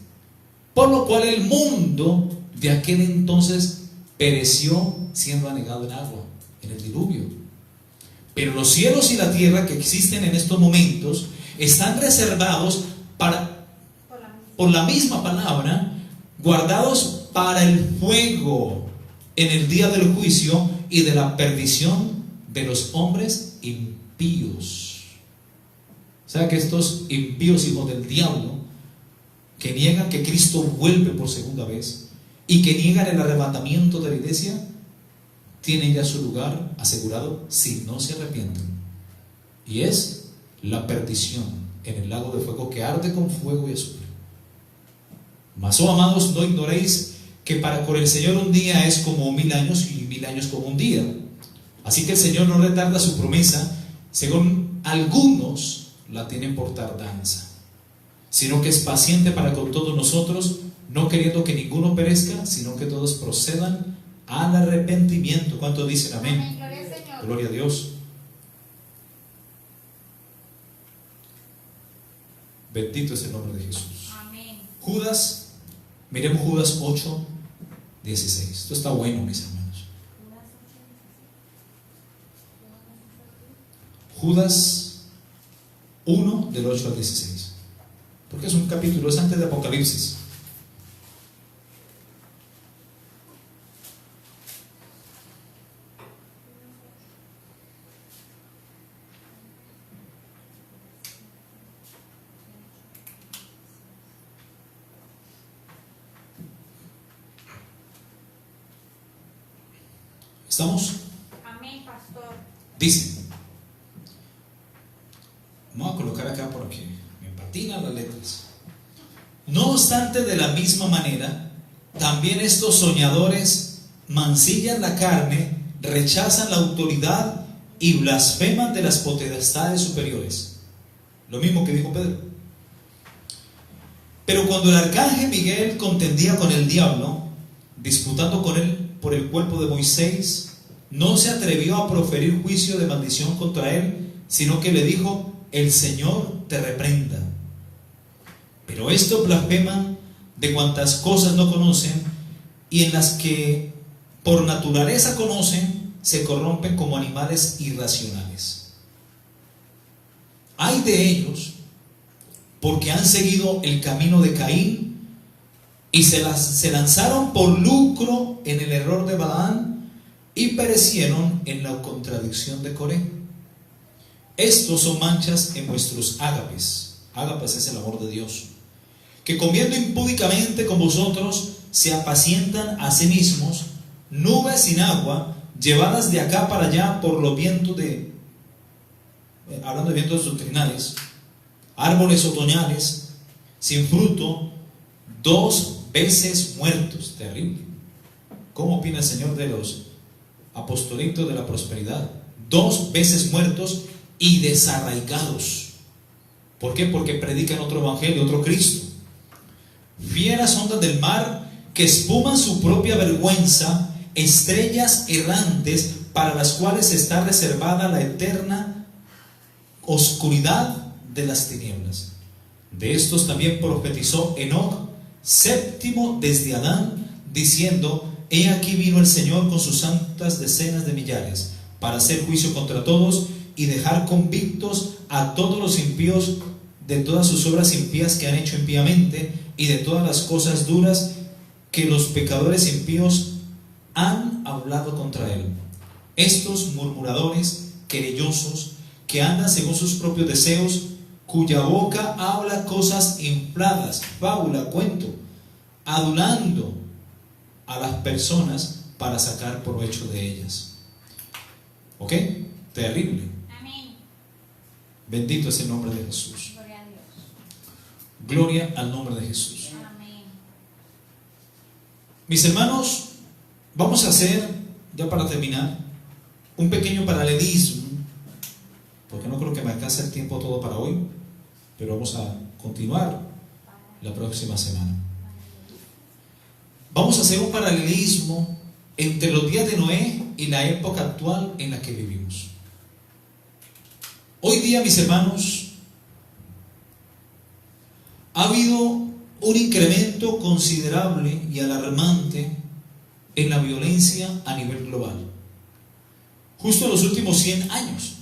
por lo cual el mundo de aquel entonces pereció siendo anegado en agua, en el diluvio. Pero los cielos y la tierra que existen en estos momentos están reservados por la misma palabra, guardados para el fuego en el día del juicio y de la perdición de los hombres impíos. O sea que estos impíos hijos del diablo que niegan que Cristo vuelve por segunda vez y que niegan el arrebatamiento de la iglesia, tienen ya su lugar asegurado si no se arrepienten. Y es la perdición en el lago de fuego que arde con fuego y azufre. Mas, oh amados, no ignoréis que para con el Señor un día es como 1000 años y 1000 años como un día. Así que el Señor no retarda su promesa, según algunos la tienen por tardanza, sino que es paciente para con todos nosotros, no queriendo que ninguno perezca, sino que todos procedan al arrepentimiento. ¿Cuántos dicen amén? Amén. Gloria al Señor. Gloria a Dios. Bendito es el nombre de Jesús. Amén. Judas, miremos Judas 8:16. Esto está bueno, mis hermanos. Judas 1, del 8 al 16. Porque es un capítulo, es antes de Apocalipsis. ¿Estamos? Amén, pastor. Dice, vamos a colocar acá porque me patinan las letras. No obstante, de la misma manera, también estos soñadores mancillan la carne, rechazan la autoridad y blasfeman de las potestades superiores. Lo mismo que dijo Pedro. Pero cuando el arcángel Miguel contendía con el diablo, disputando con él por el cuerpo de Moisés, no se atrevió a proferir juicio de maldición contra él, sino que le dijo: el Señor te reprenda. Pero estos blasfeman de cuantas cosas no conocen, y en las que por naturaleza conocen, se corrompen como animales irracionales. Ay de ellos, porque han seguido el camino de Caín y se lanzaron por lucro en el error de Balaam y perecieron en la contradicción de Coré. Estos son manchas en vuestros ágapes. Ágapes es el amor de Dios, que comiendo impúdicamente con vosotros se apacientan a sí mismos, nubes sin agua, llevadas de acá para allá por los vientos hablando de vientos doctrinales, árboles otoñales, sin fruto, 2 veces muertos. Terrible. ¿Cómo opina el Señor de los apostolitos de la prosperidad? 2 veces muertos y desarraigados. ¿Por qué? Porque predican otro evangelio, otro Cristo. Fieras ondas del mar que espuman su propia vergüenza, estrellas errantes para las cuales está reservada la eterna oscuridad de las tinieblas. De estos también profetizó Enoc, séptimo desde Adán, diciendo: he aquí vino el Señor con sus santas decenas de millares, para hacer juicio contra todos y dejar convictos a todos los impíos de todas sus obras impías que han hecho impíamente, y de todas las cosas duras que los pecadores impíos han hablado contra él. Estos murmuradores, querellosos, que andan según sus propios deseos, cuya boca habla cosas infladas, fábula, cuento, adulando a las personas para sacar provecho de ellas. ¿Ok? Terrible. Amén. Bendito es el nombre de Jesús. Gloria a Dios. Gloria al nombre de Jesús. Amén. Mis hermanos, vamos a hacer, ya para terminar, un pequeño paralelismo, porque no creo que me alcance el tiempo todo para hoy, pero vamos a continuar la próxima semana. Vamos a hacer un paralelismo entre los días de Noé y la época actual en la que vivimos. Hoy día, mis hermanos, ha habido un incremento considerable y alarmante en la violencia a nivel global. Justo en los últimos 100 años,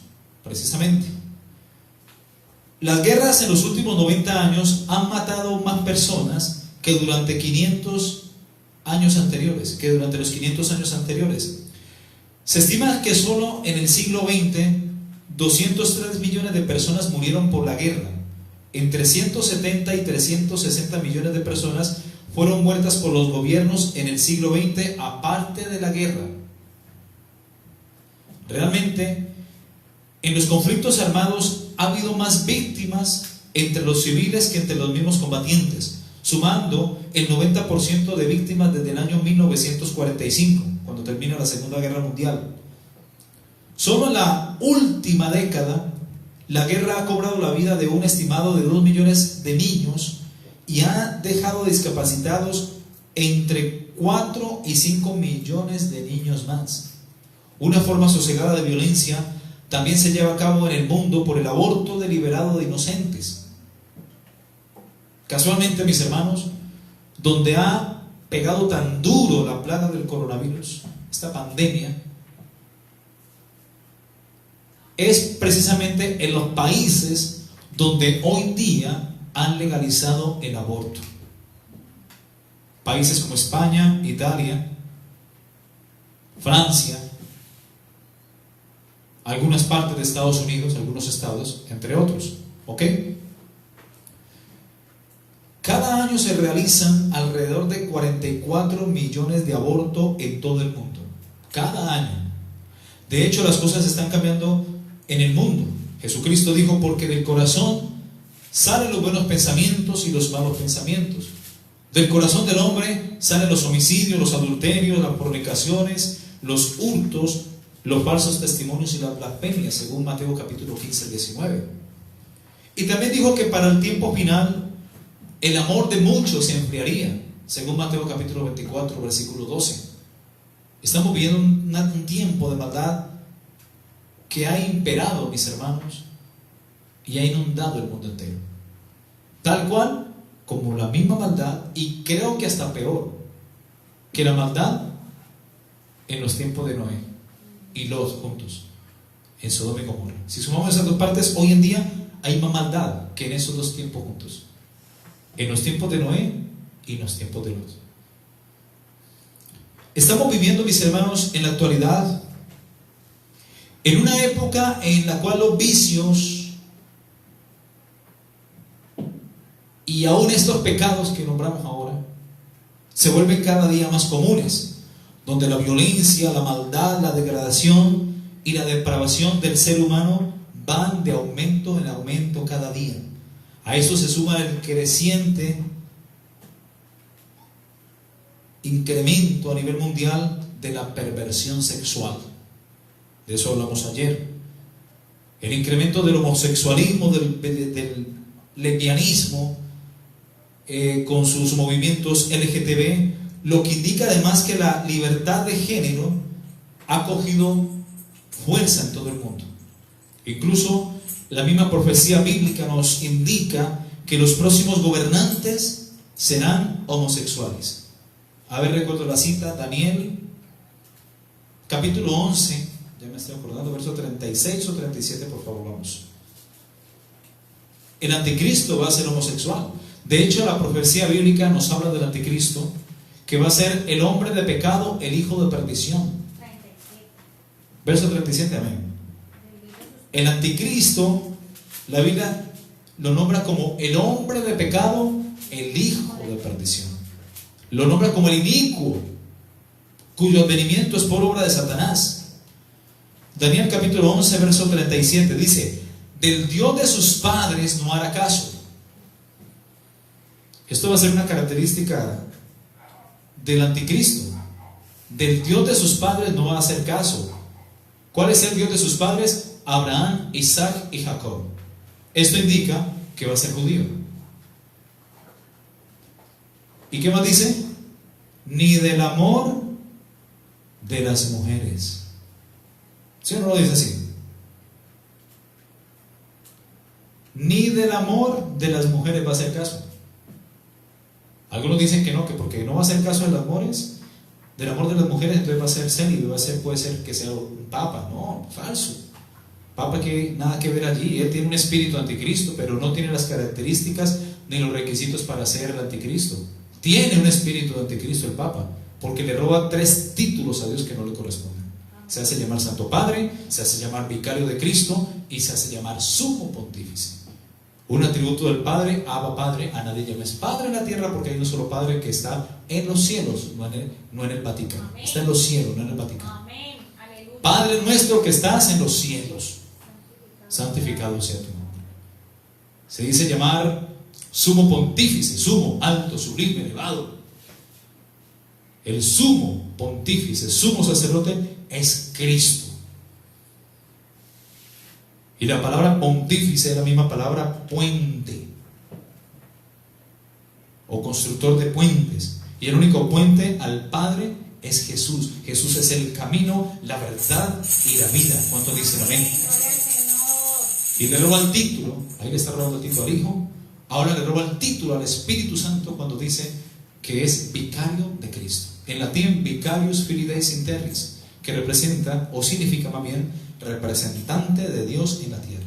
precisamente. Las guerras en los últimos 90 años han matado más personas que durante 500 años anteriores, durante los 500 años anteriores. Se estima que solo en el siglo XX 203 millones de personas murieron por la guerra, entre 170 y 360 millones de personas fueron muertas por los gobiernos en el siglo XX, aparte de la guerra. Realmente, en los conflictos armados ha habido más víctimas entre los civiles que entre los mismos combatientes, sumando el 90% de víctimas desde el año 1945, cuando termina la Segunda Guerra Mundial. Solo en la última década, la guerra ha cobrado la vida de un estimado de 2 millones de niños y ha dejado discapacitados entre 4 y 5 millones de niños más. Una forma sosegada de violencia también se lleva a cabo en el mundo por el aborto deliberado de inocentes. Casualmente, mis hermanos, donde ha pegado tan duro la plaga del coronavirus, esta pandemia, es precisamente en los países donde hoy día han legalizado el aborto. Países como España, Italia, Francia, algunas partes de Estados Unidos, algunos estados, entre otros. ¿Ok? Cada año se realizan alrededor de 44 millones de abortos en todo el mundo. Cada año. De hecho, las cosas están cambiando en el mundo. Jesucristo dijo: porque del corazón salen los buenos pensamientos y los malos pensamientos. Del corazón del hombre salen los homicidios, los adulterios, las fornicaciones, los hurtos, los falsos testimonios y las blasfemias, según Mateo capítulo 15, 19. Y también dijo que para el tiempo final el amor de muchos se enfriaría, según Mateo capítulo 24, versículo 12. Estamos viviendo un tiempo de maldad que ha imperado, mis hermanos, y ha inundado el mundo entero, tal cual como la misma maldad, y creo que hasta peor que la maldad en los tiempos de Noé y Lot juntos en Sodoma y Gomorra. Si sumamos esas dos partes, hoy en día hay más maldad que en esos dos tiempos juntos, en los tiempos de Noé y en los tiempos de Lot. Estamos viviendo, mis hermanos, en la actualidad en una época en la cual los vicios y aún estos pecados que nombramos ahora se vuelven cada día más comunes, donde la violencia, la maldad, la degradación y la depravación del ser humano van de aumento en aumento cada día. A eso se suma el creciente incremento a nivel mundial de la perversión sexual. De eso hablamos ayer. El incremento del homosexualismo, del lesbianismo, con sus movimientos LGTB, lo que indica además que la libertad de género ha cogido fuerza en todo el mundo. Incluso la misma profecía bíblica nos indica que los próximos gobernantes serán homosexuales. A ver, recuerdo la cita, Daniel, capítulo 11, ya me estoy acordando, verso 36 o 37, por favor, vamos. El anticristo va a ser homosexual. De hecho, la profecía bíblica nos habla del anticristo, que va a ser el hombre de pecado, el hijo de perdición. 37. Verso 37, amén. El anticristo, la Biblia lo nombra como el hombre de pecado, el hijo de perdición. Lo nombra como el inicuo, cuyo advenimiento es por obra de Satanás. Daniel capítulo 11, verso 37 dice: del Dios de sus padres no hará caso. Esto va a ser una característica del anticristo. Del Dios de sus padres no va a hacer caso. ¿Cuál es el Dios de sus padres? Abraham, Isaac y Jacob. Esto indica que va a ser judío. ¿Y qué más dice? Ni del amor de las mujeres. ¿Sí o no lo dice así? Ni del amor de las mujeres va a hacer caso. Algunos dicen que no, que porque no va a hacer caso del amor de las mujeres, entonces va a ser célibe, puede ser que sea un papa. No, falso. Papa que nada que ver allí. Él tiene un espíritu anticristo, pero no tiene las características ni los requisitos para ser el anticristo. Tiene un espíritu de anticristo el Papa, porque le roba 3 títulos a Dios que no le corresponden. Se hace llamar Santo Padre, se hace llamar Vicario de Cristo y se hace llamar Sumo Pontífice. Un atributo del Padre, Abba Padre, a nadie llames Padre en la tierra porque hay un solo Padre que está en los cielos, no en el Vaticano. Amén. Está en los cielos, no en el Vaticano. Amén. Aleluya. Padre nuestro que estás en los cielos, santificado sea tu nombre. Se dice llamar sumo pontífice, sumo, alto, sublime, elevado. El sumo pontífice, sumo sacerdote es Cristo. Y la palabra pontífice es la misma palabra puente o constructor de puentes. Y el único puente al Padre es Jesús. Jesús es el camino, la verdad y la vida. ¿Cuánto dicen amén? Gloria al Señor. Y le roba el título, ahí le está robando el título al Hijo, ahora le roba el título al Espíritu Santo cuando dice que es vicario de Cristo. En latín, vicarius filii Deis in terris, que representa o significa más bien representante de Dios en la tierra.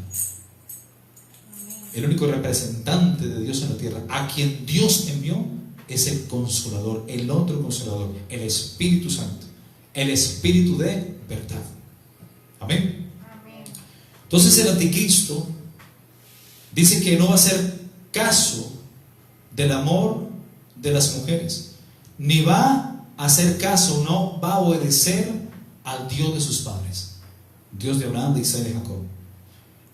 El único representante de Dios en la tierra, a quien Dios envió, es el Consolador, el otro Consolador, el Espíritu Santo, el Espíritu de verdad. Amén. Amén. Entonces el anticristo dice que no va a hacer caso del amor de las mujeres, ni va a hacer caso, no va a obedecer al Dios de sus padres, Dios de Abraham, de Isaac y de Jacob.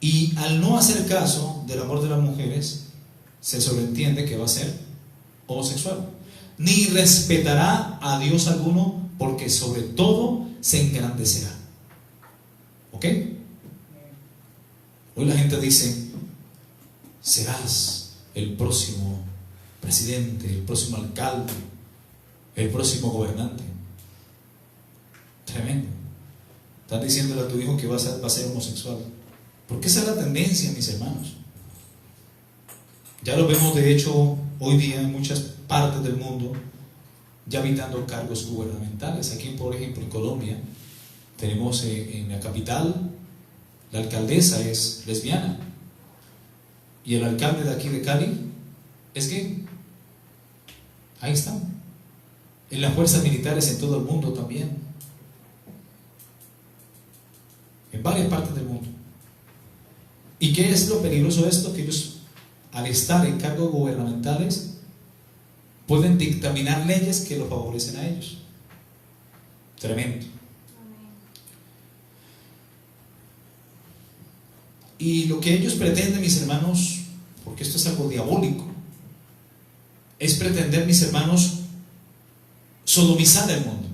Y al no hacer caso del amor de las mujeres, se sobreentiende que va a ser homosexual. Ni respetará a Dios alguno, porque sobre todo se engrandecerá. ¿Ok? Hoy la gente dice: serás el próximo presidente, el próximo alcalde, el próximo gobernante. Tremendo. Están diciéndole a tu hijo que va a ser homosexual. Porque esa es la tendencia, mis hermanos. Ya lo vemos de hecho hoy día en muchas partes del mundo, ya habitando cargos gubernamentales. Aquí, por ejemplo, en Colombia, tenemos en la capital, la alcaldesa es lesbiana y el alcalde de aquí de Cali es gay. Ahí están. En las fuerzas militares en todo el mundo también, en varias partes del mundo. ¿Y qué es lo peligroso de esto? Que ellos, al estar en cargos gubernamentales, pueden dictaminar leyes que los favorecen a ellos. Tremendo. Y lo que ellos pretenden, mis hermanos, porque esto es algo diabólico, es pretender, mis hermanos, sodomizar el mundo.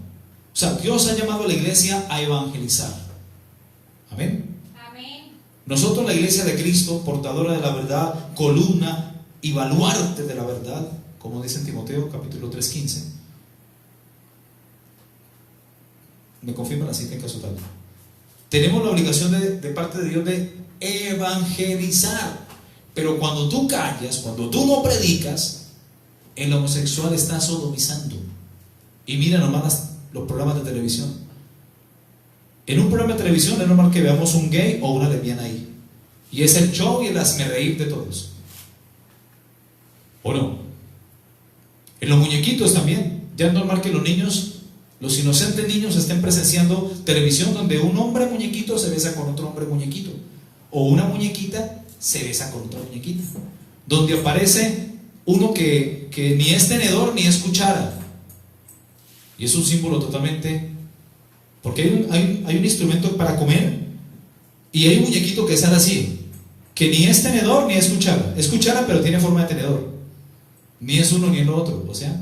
O sea, Dios ha llamado a la iglesia a evangelizar. Amén. Amén. Nosotros, la iglesia de Cristo, portadora de la verdad, columna y baluarte de la verdad, como dice en Timoteo capítulo 3:15. Me confirman la cita en caso tal. Tenemos la obligación de parte de Dios de evangelizar. Pero cuando tú callas, cuando tú no predicas, el homosexual está sodomizando. Y mira nomás los programas de televisión. En un programa de televisión es normal que veamos un gay o una lesbiana ahí. Y es el show y el hazmerreír de todos. ¿O no? En los muñequitos también. Ya es normal que los niños, los inocentes niños, estén presenciando televisión donde un hombre muñequito se besa con otro hombre muñequito. O una muñequita se besa con otra muñequita. Donde aparece uno que ni es tenedor ni es cuchara. Y es un símbolo totalmente... Porque hay un instrumento para comer y hay un muñequito que sale así, que ni es tenedor ni es cuchara pero tiene forma de tenedor. Ni es uno ni el otro. O sea,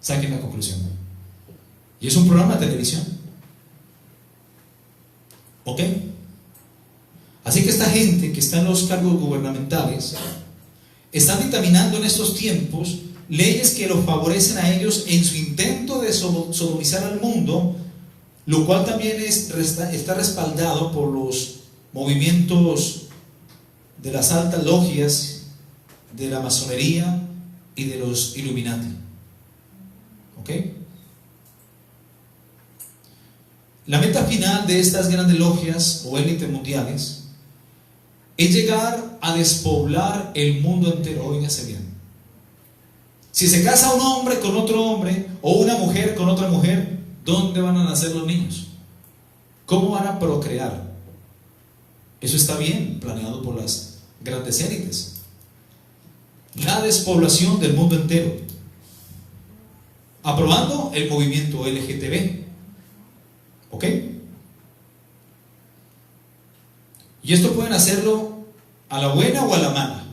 saquen la conclusión. Y es un programa de televisión. ¿Ok? Así que esta gente que está en los cargos gubernamentales están dictaminando en estos tiempos leyes que los favorecen a ellos en su intento de sodomizar al mundo, lo cual también está respaldado por los movimientos de las altas logias, de la masonería y de los Illuminati. ¿Ok? La meta final de estas grandes logias o élites mundiales es llegar a despoblar el mundo entero. Óigase bien. Si se casa un hombre con otro hombre o una mujer con otra mujer, ¿dónde van a nacer los niños? ¿Cómo van a procrear? Eso está bien planeado por las grandes élites. la despoblación del mundo entero, aprobando el movimiento LGTB. ¿Ok? Y esto pueden hacerlo a la buena o a la mala.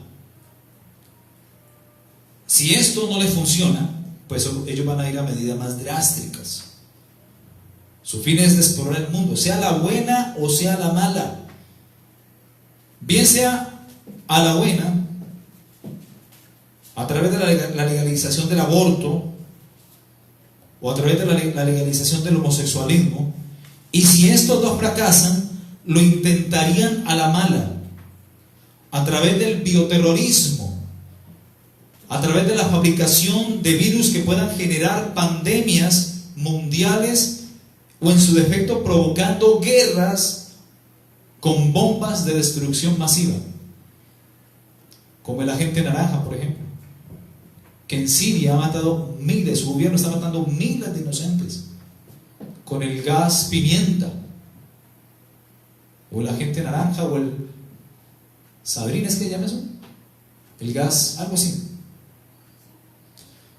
Si esto no les funciona, pues ellos van a ir a medidas más drásticas. Su fin es despoblar el mundo, sea la buena o sea la mala. Bien sea a la buena, a través de la legalización del aborto, o a través de la legalización del homosexualismo. Y si estos dos fracasan, lo intentarían a la mala, a través del bioterrorismo, a través de la fabricación de virus que puedan generar pandemias mundiales, o en su defecto provocando guerras con bombas de destrucción masiva, como el agente naranja, por ejemplo, que en Siria ha matado miles, su gobierno está matando miles de inocentes con el gas pimienta, o el agente naranja, o el Sabrina, ¿es que llama eso? El gas, algo así.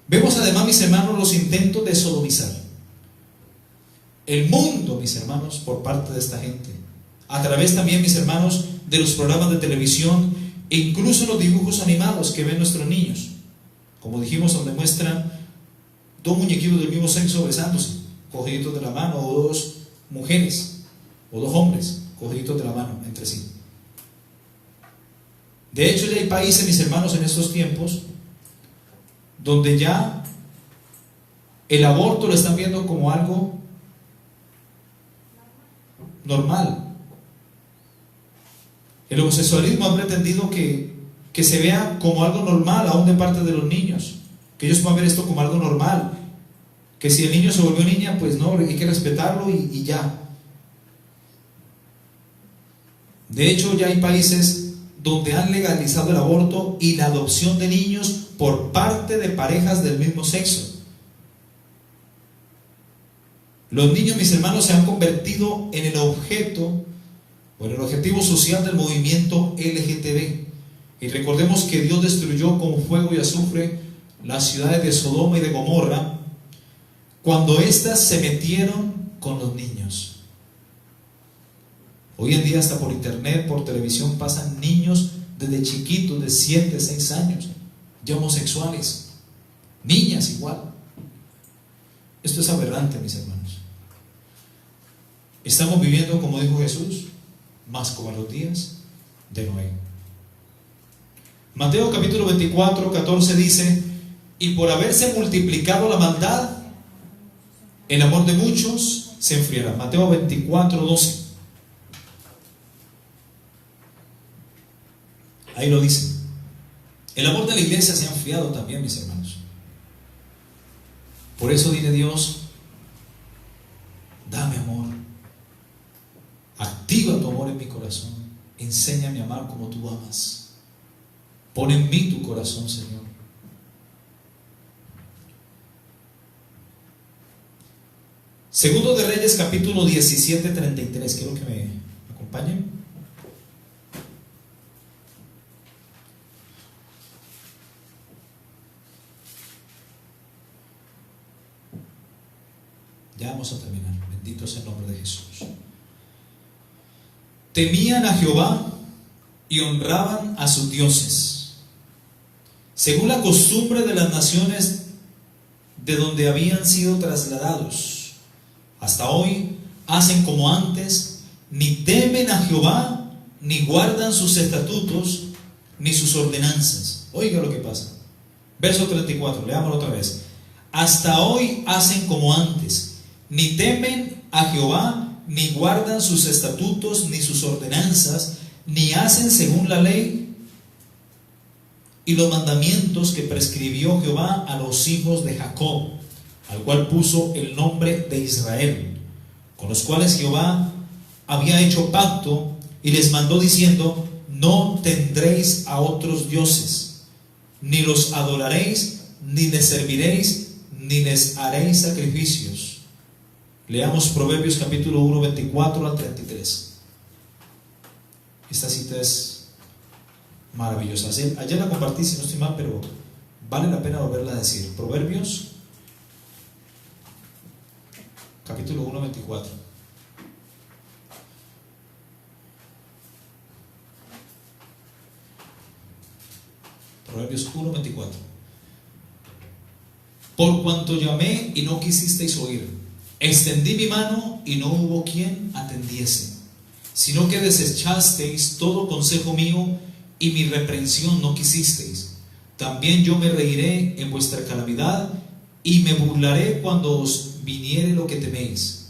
Vemos además, mis hermanos, los intentos de sodomizar el mundo, mis hermanos, por parte de esta gente, a través también, mis hermanos, de los programas de televisión e incluso los dibujos animados que ven nuestros niños, como dijimos, donde muestran dos muñequitos del mismo sexo besándose, cogiditos de la mano, o dos mujeres o dos hombres cogiditos de la mano entre sí. De hecho, ya hay países, mis hermanos, en estos tiempos donde ya el aborto lo están viendo como algo normal. El homosexualismo ha pretendido que se vea como algo normal, aún de parte de los niños, que ellos puedan ver esto como algo normal, que si el niño se volvió niña, pues no, hay que respetarlo y ya. De hecho, ya hay países donde han legalizado el aborto y la adopción de niños por parte de parejas del mismo sexo. Los niños, mis hermanos, se han convertido en el objeto o en el objetivo social del movimiento LGTB. Y recordemos que Dios destruyó con fuego y azufre las ciudades de Sodoma y de Gomorra cuando éstas se metieron con los niños. Hoy en día, hasta por internet, por televisión, pasan niños desde chiquitos, de 7, 6 años, ya homosexuales, niñas igual. Esto es aberrante, mis hermanos. Estamos viviendo, como dijo Jesús, más como en los días de Noé. Mateo capítulo 24, 14 dice: y por haberse multiplicado la maldad, el amor de muchos se enfriará. Mateo 24, 12. Ahí lo dice. El amor de la iglesia se ha enfriado también, mis hermanos. Por eso dile a Dios: dame amor, activa tu amor en mi corazón, enséñame a amar como tú amas. Pon en mí tu corazón, Señor. Segundo de Reyes capítulo 17, 33. Quiero que me acompañen. Ya vamos a terminar. Bendito sea el nombre de Jesús. Temían a Jehová y honraban a sus dioses, según la costumbre de las naciones de donde habían sido trasladados. Hasta hoy hacen como antes, ni temen a Jehová, ni guardan sus estatutos, ni sus ordenanzas. Oiga lo que pasa. Verso 34, leámoslo otra vez. Hasta hoy hacen como antes, ni temen a Jehová, ni guardan sus estatutos, ni sus ordenanzas, ni hacen según la ley y los mandamientos que prescribió Jehová a los hijos de Jacob, al cual puso el nombre de Israel, con los cuales Jehová había hecho pacto y les mandó diciendo: no tendréis a otros dioses, ni los adoraréis, ni les serviréis, ni les haréis sacrificios. Leamos Proverbios capítulo 1, 24 al 33. Esta cita es maravillosa. Ayer la compartí, si no estoy mal, pero vale la pena volverla a decir. Proverbios, capítulo 1, 24. Proverbios 1, 24. Por cuanto llamé y no quisisteis oír, extendí mi mano y no hubo quien atendiese, sino que desechasteis todo consejo mío y mi reprensión no quisisteis. También yo me reiré en vuestra calamidad y me burlaré cuando os viniere lo que teméis.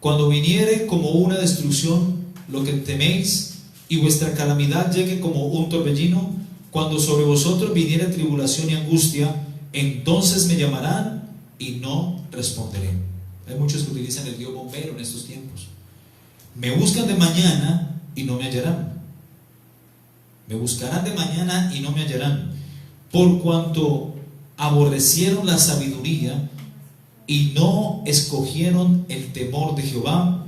Cuando viniere como una destrucción lo que teméis y vuestra calamidad llegue como un torbellino, cuando sobre vosotros viniere tribulación y angustia, entonces me llamarán y no responderé. Hay muchos que utilizan el Dios bombero en estos tiempos. Me buscan de mañana y no me hallarán. Me buscarán de mañana y no me hallarán, por cuanto aborrecieron la sabiduría y no escogieron el temor de Jehová,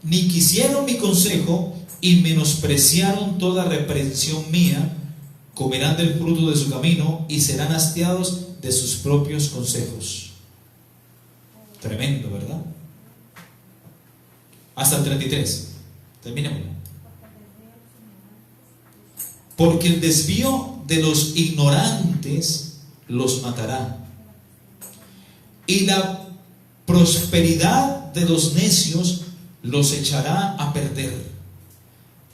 ni quisieron mi consejo y menospreciaron toda reprensión mía. Comerán del fruto de su camino y serán hastiados de sus propios consejos. Tremendo, ¿verdad? Hasta el 33. Terminemos. Porque el desvío de los ignorantes los matará, y la prosperidad de los necios los echará a perder.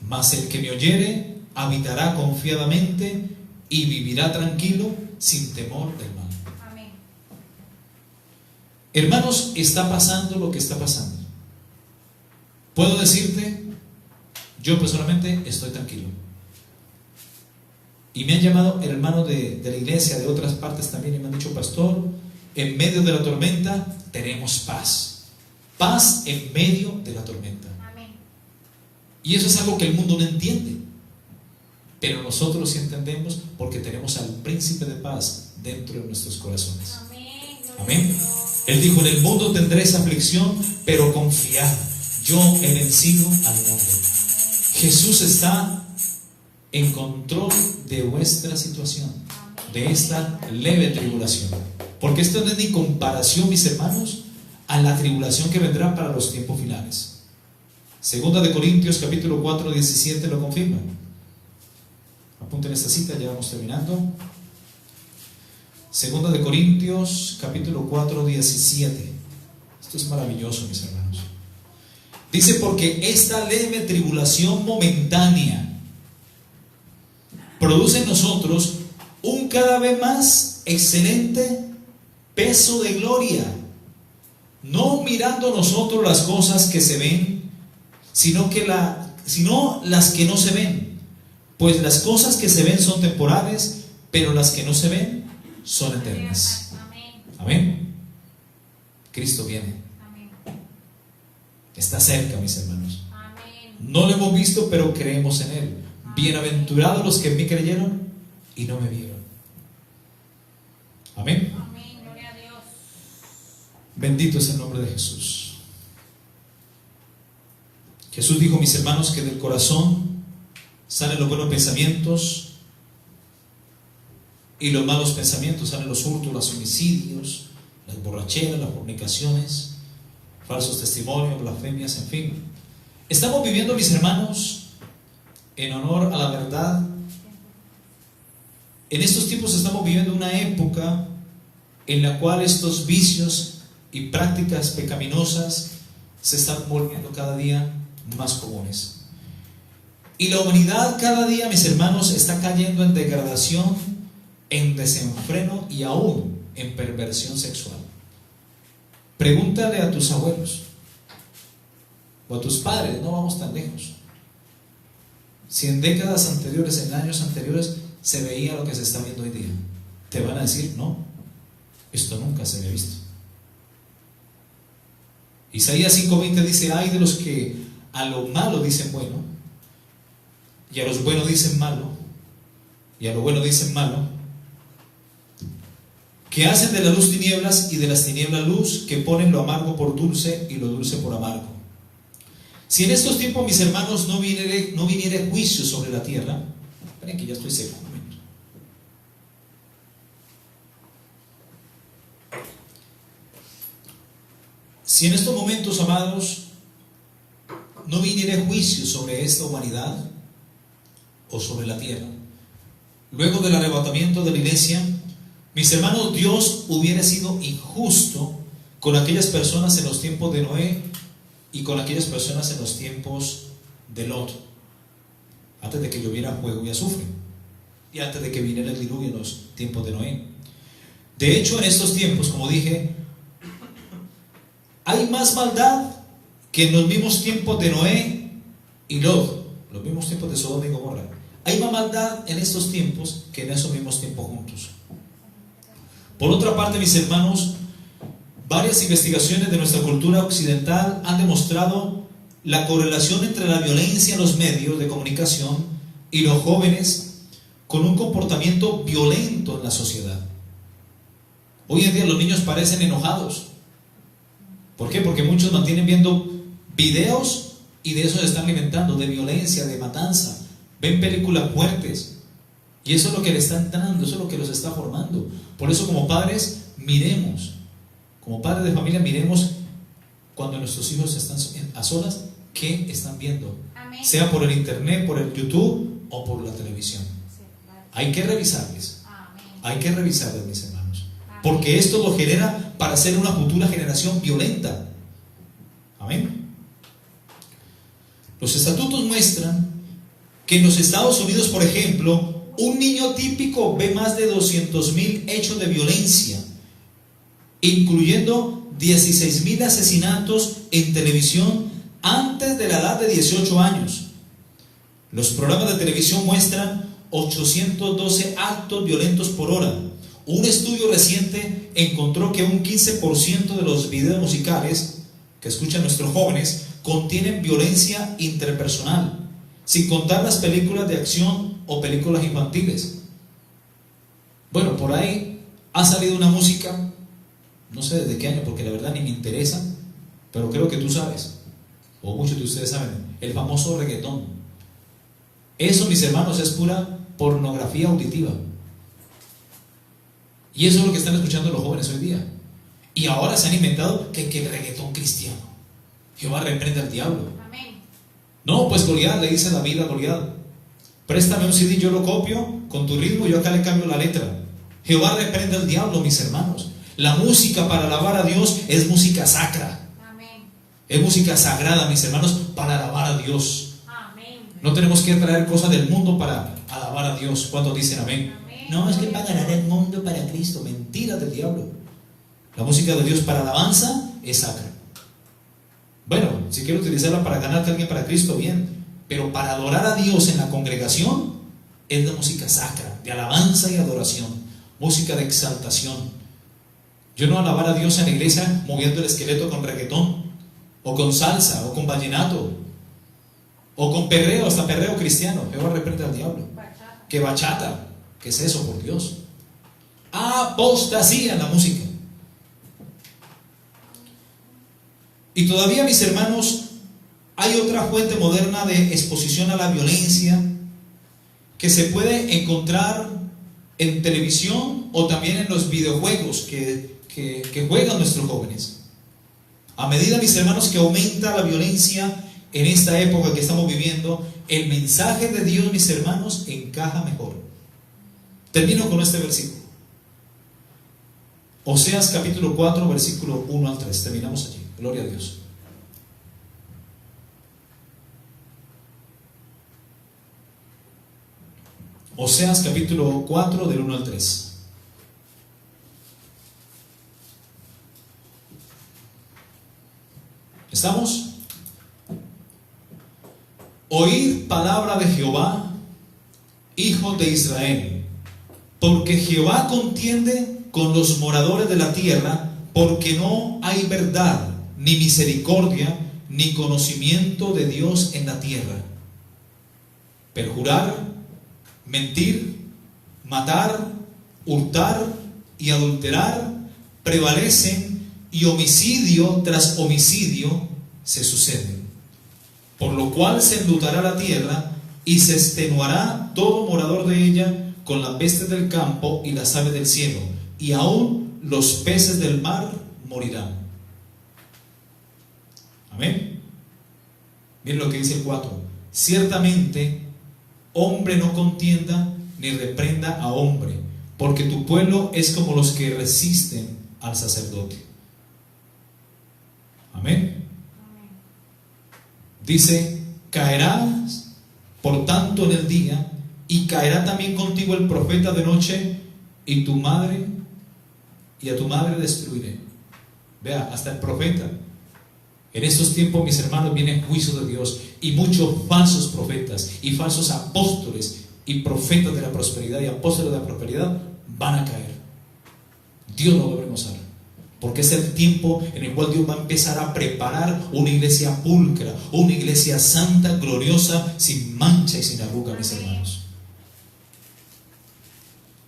Mas el que me oyere habitará confiadamente y vivirá tranquilo sin temor del mal. Amén. Hermanos, está pasando lo que está pasando. Puedo decirte, yo personalmente estoy tranquilo. Y me han llamado hermanos de la iglesia, de otras partes también, y me han dicho: pastor, en medio de la tormenta tenemos paz. Paz en medio de la tormenta. Amén. Y eso es algo que el mundo no entiende, pero nosotros sí entendemos, porque tenemos al príncipe de paz dentro de nuestros corazones. Amén. Amén. Él dijo: en el mundo tendréis aflicción, pero confiad, yo he vencido al mundo. Jesús está en control de vuestra situación, de esta leve tribulación, porque esto no es ni comparación, mis hermanos, a la tribulación que vendrá para los tiempos finales. Segunda de Corintios capítulo 4, 17 lo confirma. Apunten esta cita, ya vamos terminando. Segunda de Corintios capítulo 4, 17. Esto es maravilloso, mis hermanos. Dice: porque esta leve tribulación momentánea produce en nosotros un cada vez más excelente peso de gloria, no mirando nosotros las cosas que se ven, sino las que no se ven. Pues las cosas que se ven son temporales, pero las que no se ven son eternas. Amén. Amén. Cristo viene. Amén. Está cerca, mis hermanos. Amén. No lo hemos visto, pero creemos en Él. Bienaventurados los que en mí creyeron y no me vieron. Amén. Amén. Gloria a Dios. Bendito es el nombre de Jesús. Jesús dijo, mis hermanos, que del corazón salen los buenos pensamientos y los malos pensamientos, salen los hurtos, los homicidios, las borracheras, las fornicaciones, falsos testimonios, blasfemias, en fin. Estamos viviendo, mis hermanos, en honor a la verdad. En estos tiempos estamos viviendo una época en la cual estos vicios y prácticas pecaminosas se están volviendo cada día más comunes. Y la humanidad cada día, mis hermanos, está cayendo en degradación, en desenfreno y aún en perversión sexual. Pregúntale a tus abuelos o a tus padres, no vamos tan lejos, si en décadas anteriores, en años anteriores, se veía lo que se está viendo hoy día. Te van a decir: no, esto nunca se había visto. Isaías 5:20 dice: ay de los que a lo malo dicen bueno, y a los buenos dicen malo, y a lo bueno dicen malo, que hacen de la luz tinieblas y de las tinieblas luz, que ponen lo amargo por dulce y lo dulce por amargo. Si en estos tiempos, mis hermanos, no viniere juicio sobre la tierra, esperen que ya estoy seco, un momento. Si en estos momentos, amados, no viniere juicio sobre esta humanidad o sobre la tierra, luego del arrebatamiento de la iglesia, mis hermanos, Dios hubiera sido injusto con aquellas personas en los tiempos de Noé y con aquellas personas en los tiempos de Lot, antes de que lloviera fuego y azufre, y antes de que viniera el diluvio en los tiempos de Noé. De hecho, en estos tiempos, como dije, hay más maldad que en los mismos tiempos de Noé y Lot, los mismos tiempos de Sodoma y Gomorra. Hay más maldad en estos tiempos que en esos mismos tiempos juntos. Por otra parte, mis hermanos, varias investigaciones de nuestra cultura occidental han demostrado la correlación entre la violencia en los medios de comunicación y los jóvenes con un comportamiento violento en la sociedad. Hoy en día los niños parecen enojados. ¿Por qué? Porque muchos mantienen viendo videos y de eso se están alimentando, de violencia, de matanza. Ven películas fuertes. Y eso es lo que le está entrando, eso es lo que los está formando. Por eso, como padres, miremos. Como padres de familia, miremos cuando nuestros hijos están a solas, qué están viendo. Amén. Sea por el internet, por el YouTube o por la televisión. Sí, vale. Hay que revisarles. Amén. Hay que revisarles, mis hermanos. Amén. Porque esto lo genera para ser una futura generación violenta. Amén. Los estatutos muestran que en los Estados Unidos, por ejemplo, un niño típico ve más de 200,000 hechos de violencia, incluyendo 16,000 asesinatos en televisión antes de la edad de 18 años. Los programas de televisión muestran 812 actos violentos por hora. Un estudio reciente encontró que un 15% de los videos musicales que escuchan nuestros jóvenes contienen violencia interpersonal, sin contar las películas de acción o películas infantiles. Bueno, por ahí ha salido una música, no sé desde qué año, porque la verdad ni me interesa, pero creo que tú sabes, o muchos de ustedes saben, el famoso reggaetón. Eso, mis hermanos, es pura pornografía auditiva. Y eso es lo que están escuchando los jóvenes hoy día. Y ahora se han inventado que el reggaetón cristiano. Jehová reprende al diablo. Amén. No, pues Goliat, le dice David a Goliat, préstame un CD, yo lo copio con tu ritmo y yo acá le cambio la letra. Jehová reprende al diablo, mis hermanos. La música para alabar a Dios es música sacra. Amén. Es música sagrada, mis hermanos, para alabar a Dios. Amén. No tenemos que traer cosas del mundo para alabar a Dios. ¿Cuántos dicen amén? Amén. No, es que para ganar el mundo para Cristo. Mentira del diablo. La música de Dios para alabanza es sacra. Bueno, si quiero utilizarla para ganarte a alguien para Cristo, bien. Pero para adorar a Dios en la congregación es la música sacra, de alabanza y adoración. Música de exaltación. Yo no alabar a Dios en la iglesia moviendo el esqueleto con reggaetón, o con salsa, o con vallenato, o con perreo, hasta perreo cristiano. Jehová reprende al diablo. Bachata. ¿Qué bachata? ¿Qué es eso, por Dios? Apostasía en la música. Y todavía, mis hermanos, hay otra fuente moderna de exposición a la violencia que se puede encontrar en televisión o también en los videojuegos que juegan nuestros jóvenes. A medida, mis hermanos, que aumenta la violencia en esta época que estamos viviendo, el mensaje de Dios, mis hermanos, encaja mejor. Termino con este versículo. Oseas capítulo 4, versículo 1 al 3. Terminamos allí. Gloria a Dios. Oseas capítulo 4, del 1 al 3. ¿Estamos? Oíd palabra de Jehová, hijos de Israel, porque Jehová contiende con los moradores de la tierra, porque no hay verdad, ni misericordia, ni conocimiento de Dios en la tierra. Perjurar, mentir, matar, hurtar y adulterar prevalecen, y homicidio tras homicidio se suceden. por lo cual se enlutará la tierra y se extenuará todo morador de ella con las bestias del campo y las aves del cielo, y aún los peces del mar morirán. Amén. Miren lo que dice el 4. Ciertamente, hombre no contienda ni reprenda a hombre, porque tu pueblo es como los que resisten al sacerdote. Amén. Dice, caerás por tanto en el día, y caerá también contigo el profeta de noche, y tu madre, y a tu madre destruiré. Vea, hasta el profeta. En estos tiempos, mis hermanos, viene el juicio de Dios, y muchos falsos profetas y falsos apóstoles y profetas de la prosperidad y apóstoles de la prosperidad van a caer. Dios lo va a avergonzar, porque es el tiempo en el cual Dios va a empezar a preparar una iglesia pulcra, una iglesia santa, gloriosa, sin mancha y sin arruga, mis hermanos.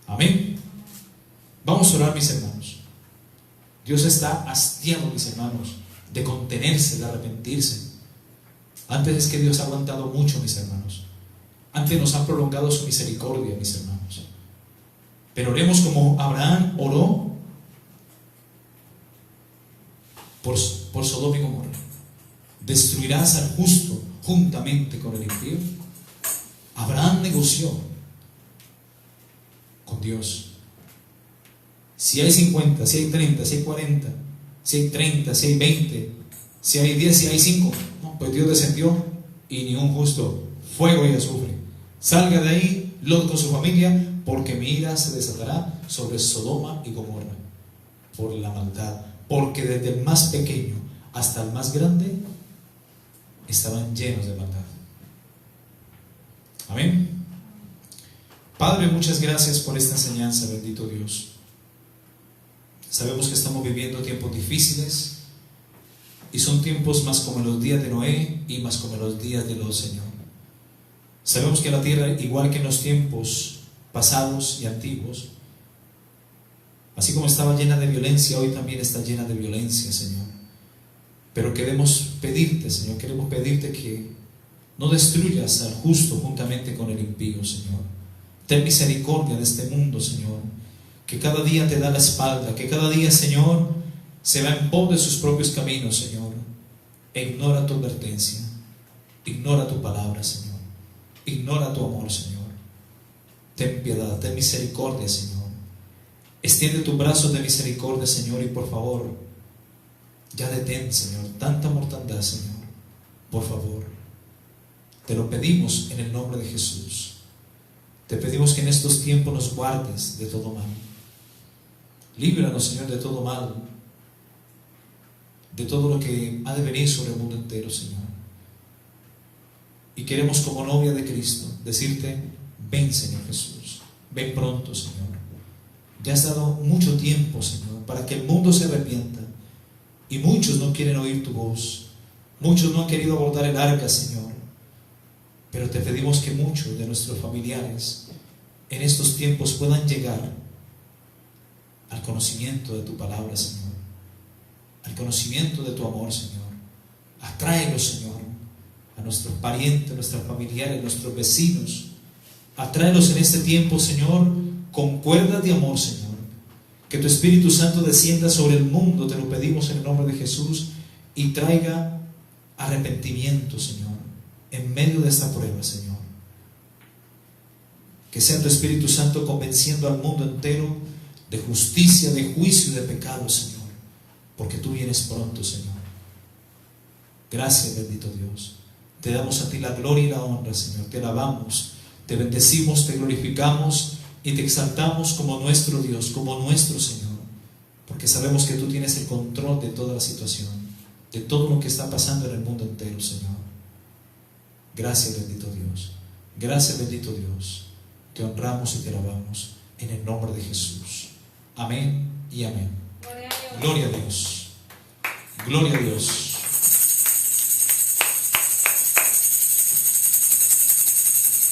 Amén. Vamos a orar, mis hermanos. Dios está hastiado, mis hermanos, de contenerse, de arrepentirse. Antes es que Dios ha aguantado mucho, mis hermanos. Antes nos ha prolongado su misericordia, mis hermanos. Pero oremos como Abraham oró por Sodoma y Gomorra. ¿Destruirás al justo juntamente con el impío? Abraham negoció con Dios. Si hay 50, si hay 30, si hay 40, si hay 30, si hay 20, si hay 10, si hay 5, no, pues Dios descendió y ni un justo, fuego y azufre. Salga de ahí Lot con su familia, porque mi ira se desatará sobre Sodoma y Gomorra por la maldad, porque desde el más pequeño hasta el más grande estaban llenos de maldad. Amén. Padre, muchas gracias por esta enseñanza, bendito Dios. Sabemos que estamos viviendo tiempos difíciles, y son tiempos más como en los días de Noé y más como en los días de Lot, Señor. Sabemos que la tierra, igual que en los tiempos pasados y antiguos, así como estaba llena de violencia, hoy también está llena de violencia, Señor. Pero queremos pedirte, Señor, queremos pedirte que no destruyas al justo juntamente con el impío, Señor. Ten misericordia de este mundo, Señor, que cada día te da la espalda, que cada día, Señor, se va en pos de sus propios caminos, Señor, e ignora tu advertencia, ignora tu palabra, Señor, ignora tu amor, Señor. Ten piedad, ten misericordia, Señor. Extiende tu brazo de misericordia, Señor, y por favor, ya detén, Señor, tanta mortandad, Señor. Por favor, te lo pedimos en el nombre de Jesús. Te pedimos que en estos tiempos nos guardes de todo mal. Líbranos, Señor, de todo mal, de todo lo que ha de venir sobre el mundo entero, Señor. Y queremos, como novia de Cristo, decirte: ven, Señor Jesús, ven pronto, Señor. Ya has dado mucho tiempo, Señor, para que el mundo se arrepienta, y muchos no quieren oír tu voz, muchos no han querido abordar el arca, Señor. Pero te pedimos que muchos de nuestros familiares en estos tiempos puedan llegar al conocimiento de tu palabra, Señor, al conocimiento de tu amor, Señor. Atráelos, Señor, a nuestros parientes, a nuestros familiares, a nuestros vecinos. Atráelos en este tiempo, Señor, con cuerdas de amor, Señor. Que tu Espíritu Santo descienda sobre el mundo, te lo pedimos en el nombre de Jesús, y traiga arrepentimiento, Señor, en medio de esta prueba, Señor. Que sea tu Espíritu Santo convenciendo al mundo entero de justicia, de juicio y de pecado, Señor, porque tú vienes pronto, Señor. Gracias, bendito Dios. Te damos a ti la gloria y la honra, Señor. Te alabamos, te bendecimos, te glorificamos y te exaltamos como nuestro Dios, como nuestro Señor, porque sabemos que tú tienes el control de toda la situación, de todo lo que está pasando en el mundo entero, Señor. Gracias, bendito Dios. Gracias, bendito Dios. Te honramos y te alabamos en el nombre de Jesús. Amén y amén. Gloria a Dios. Gloria a Dios. Gloria a Dios.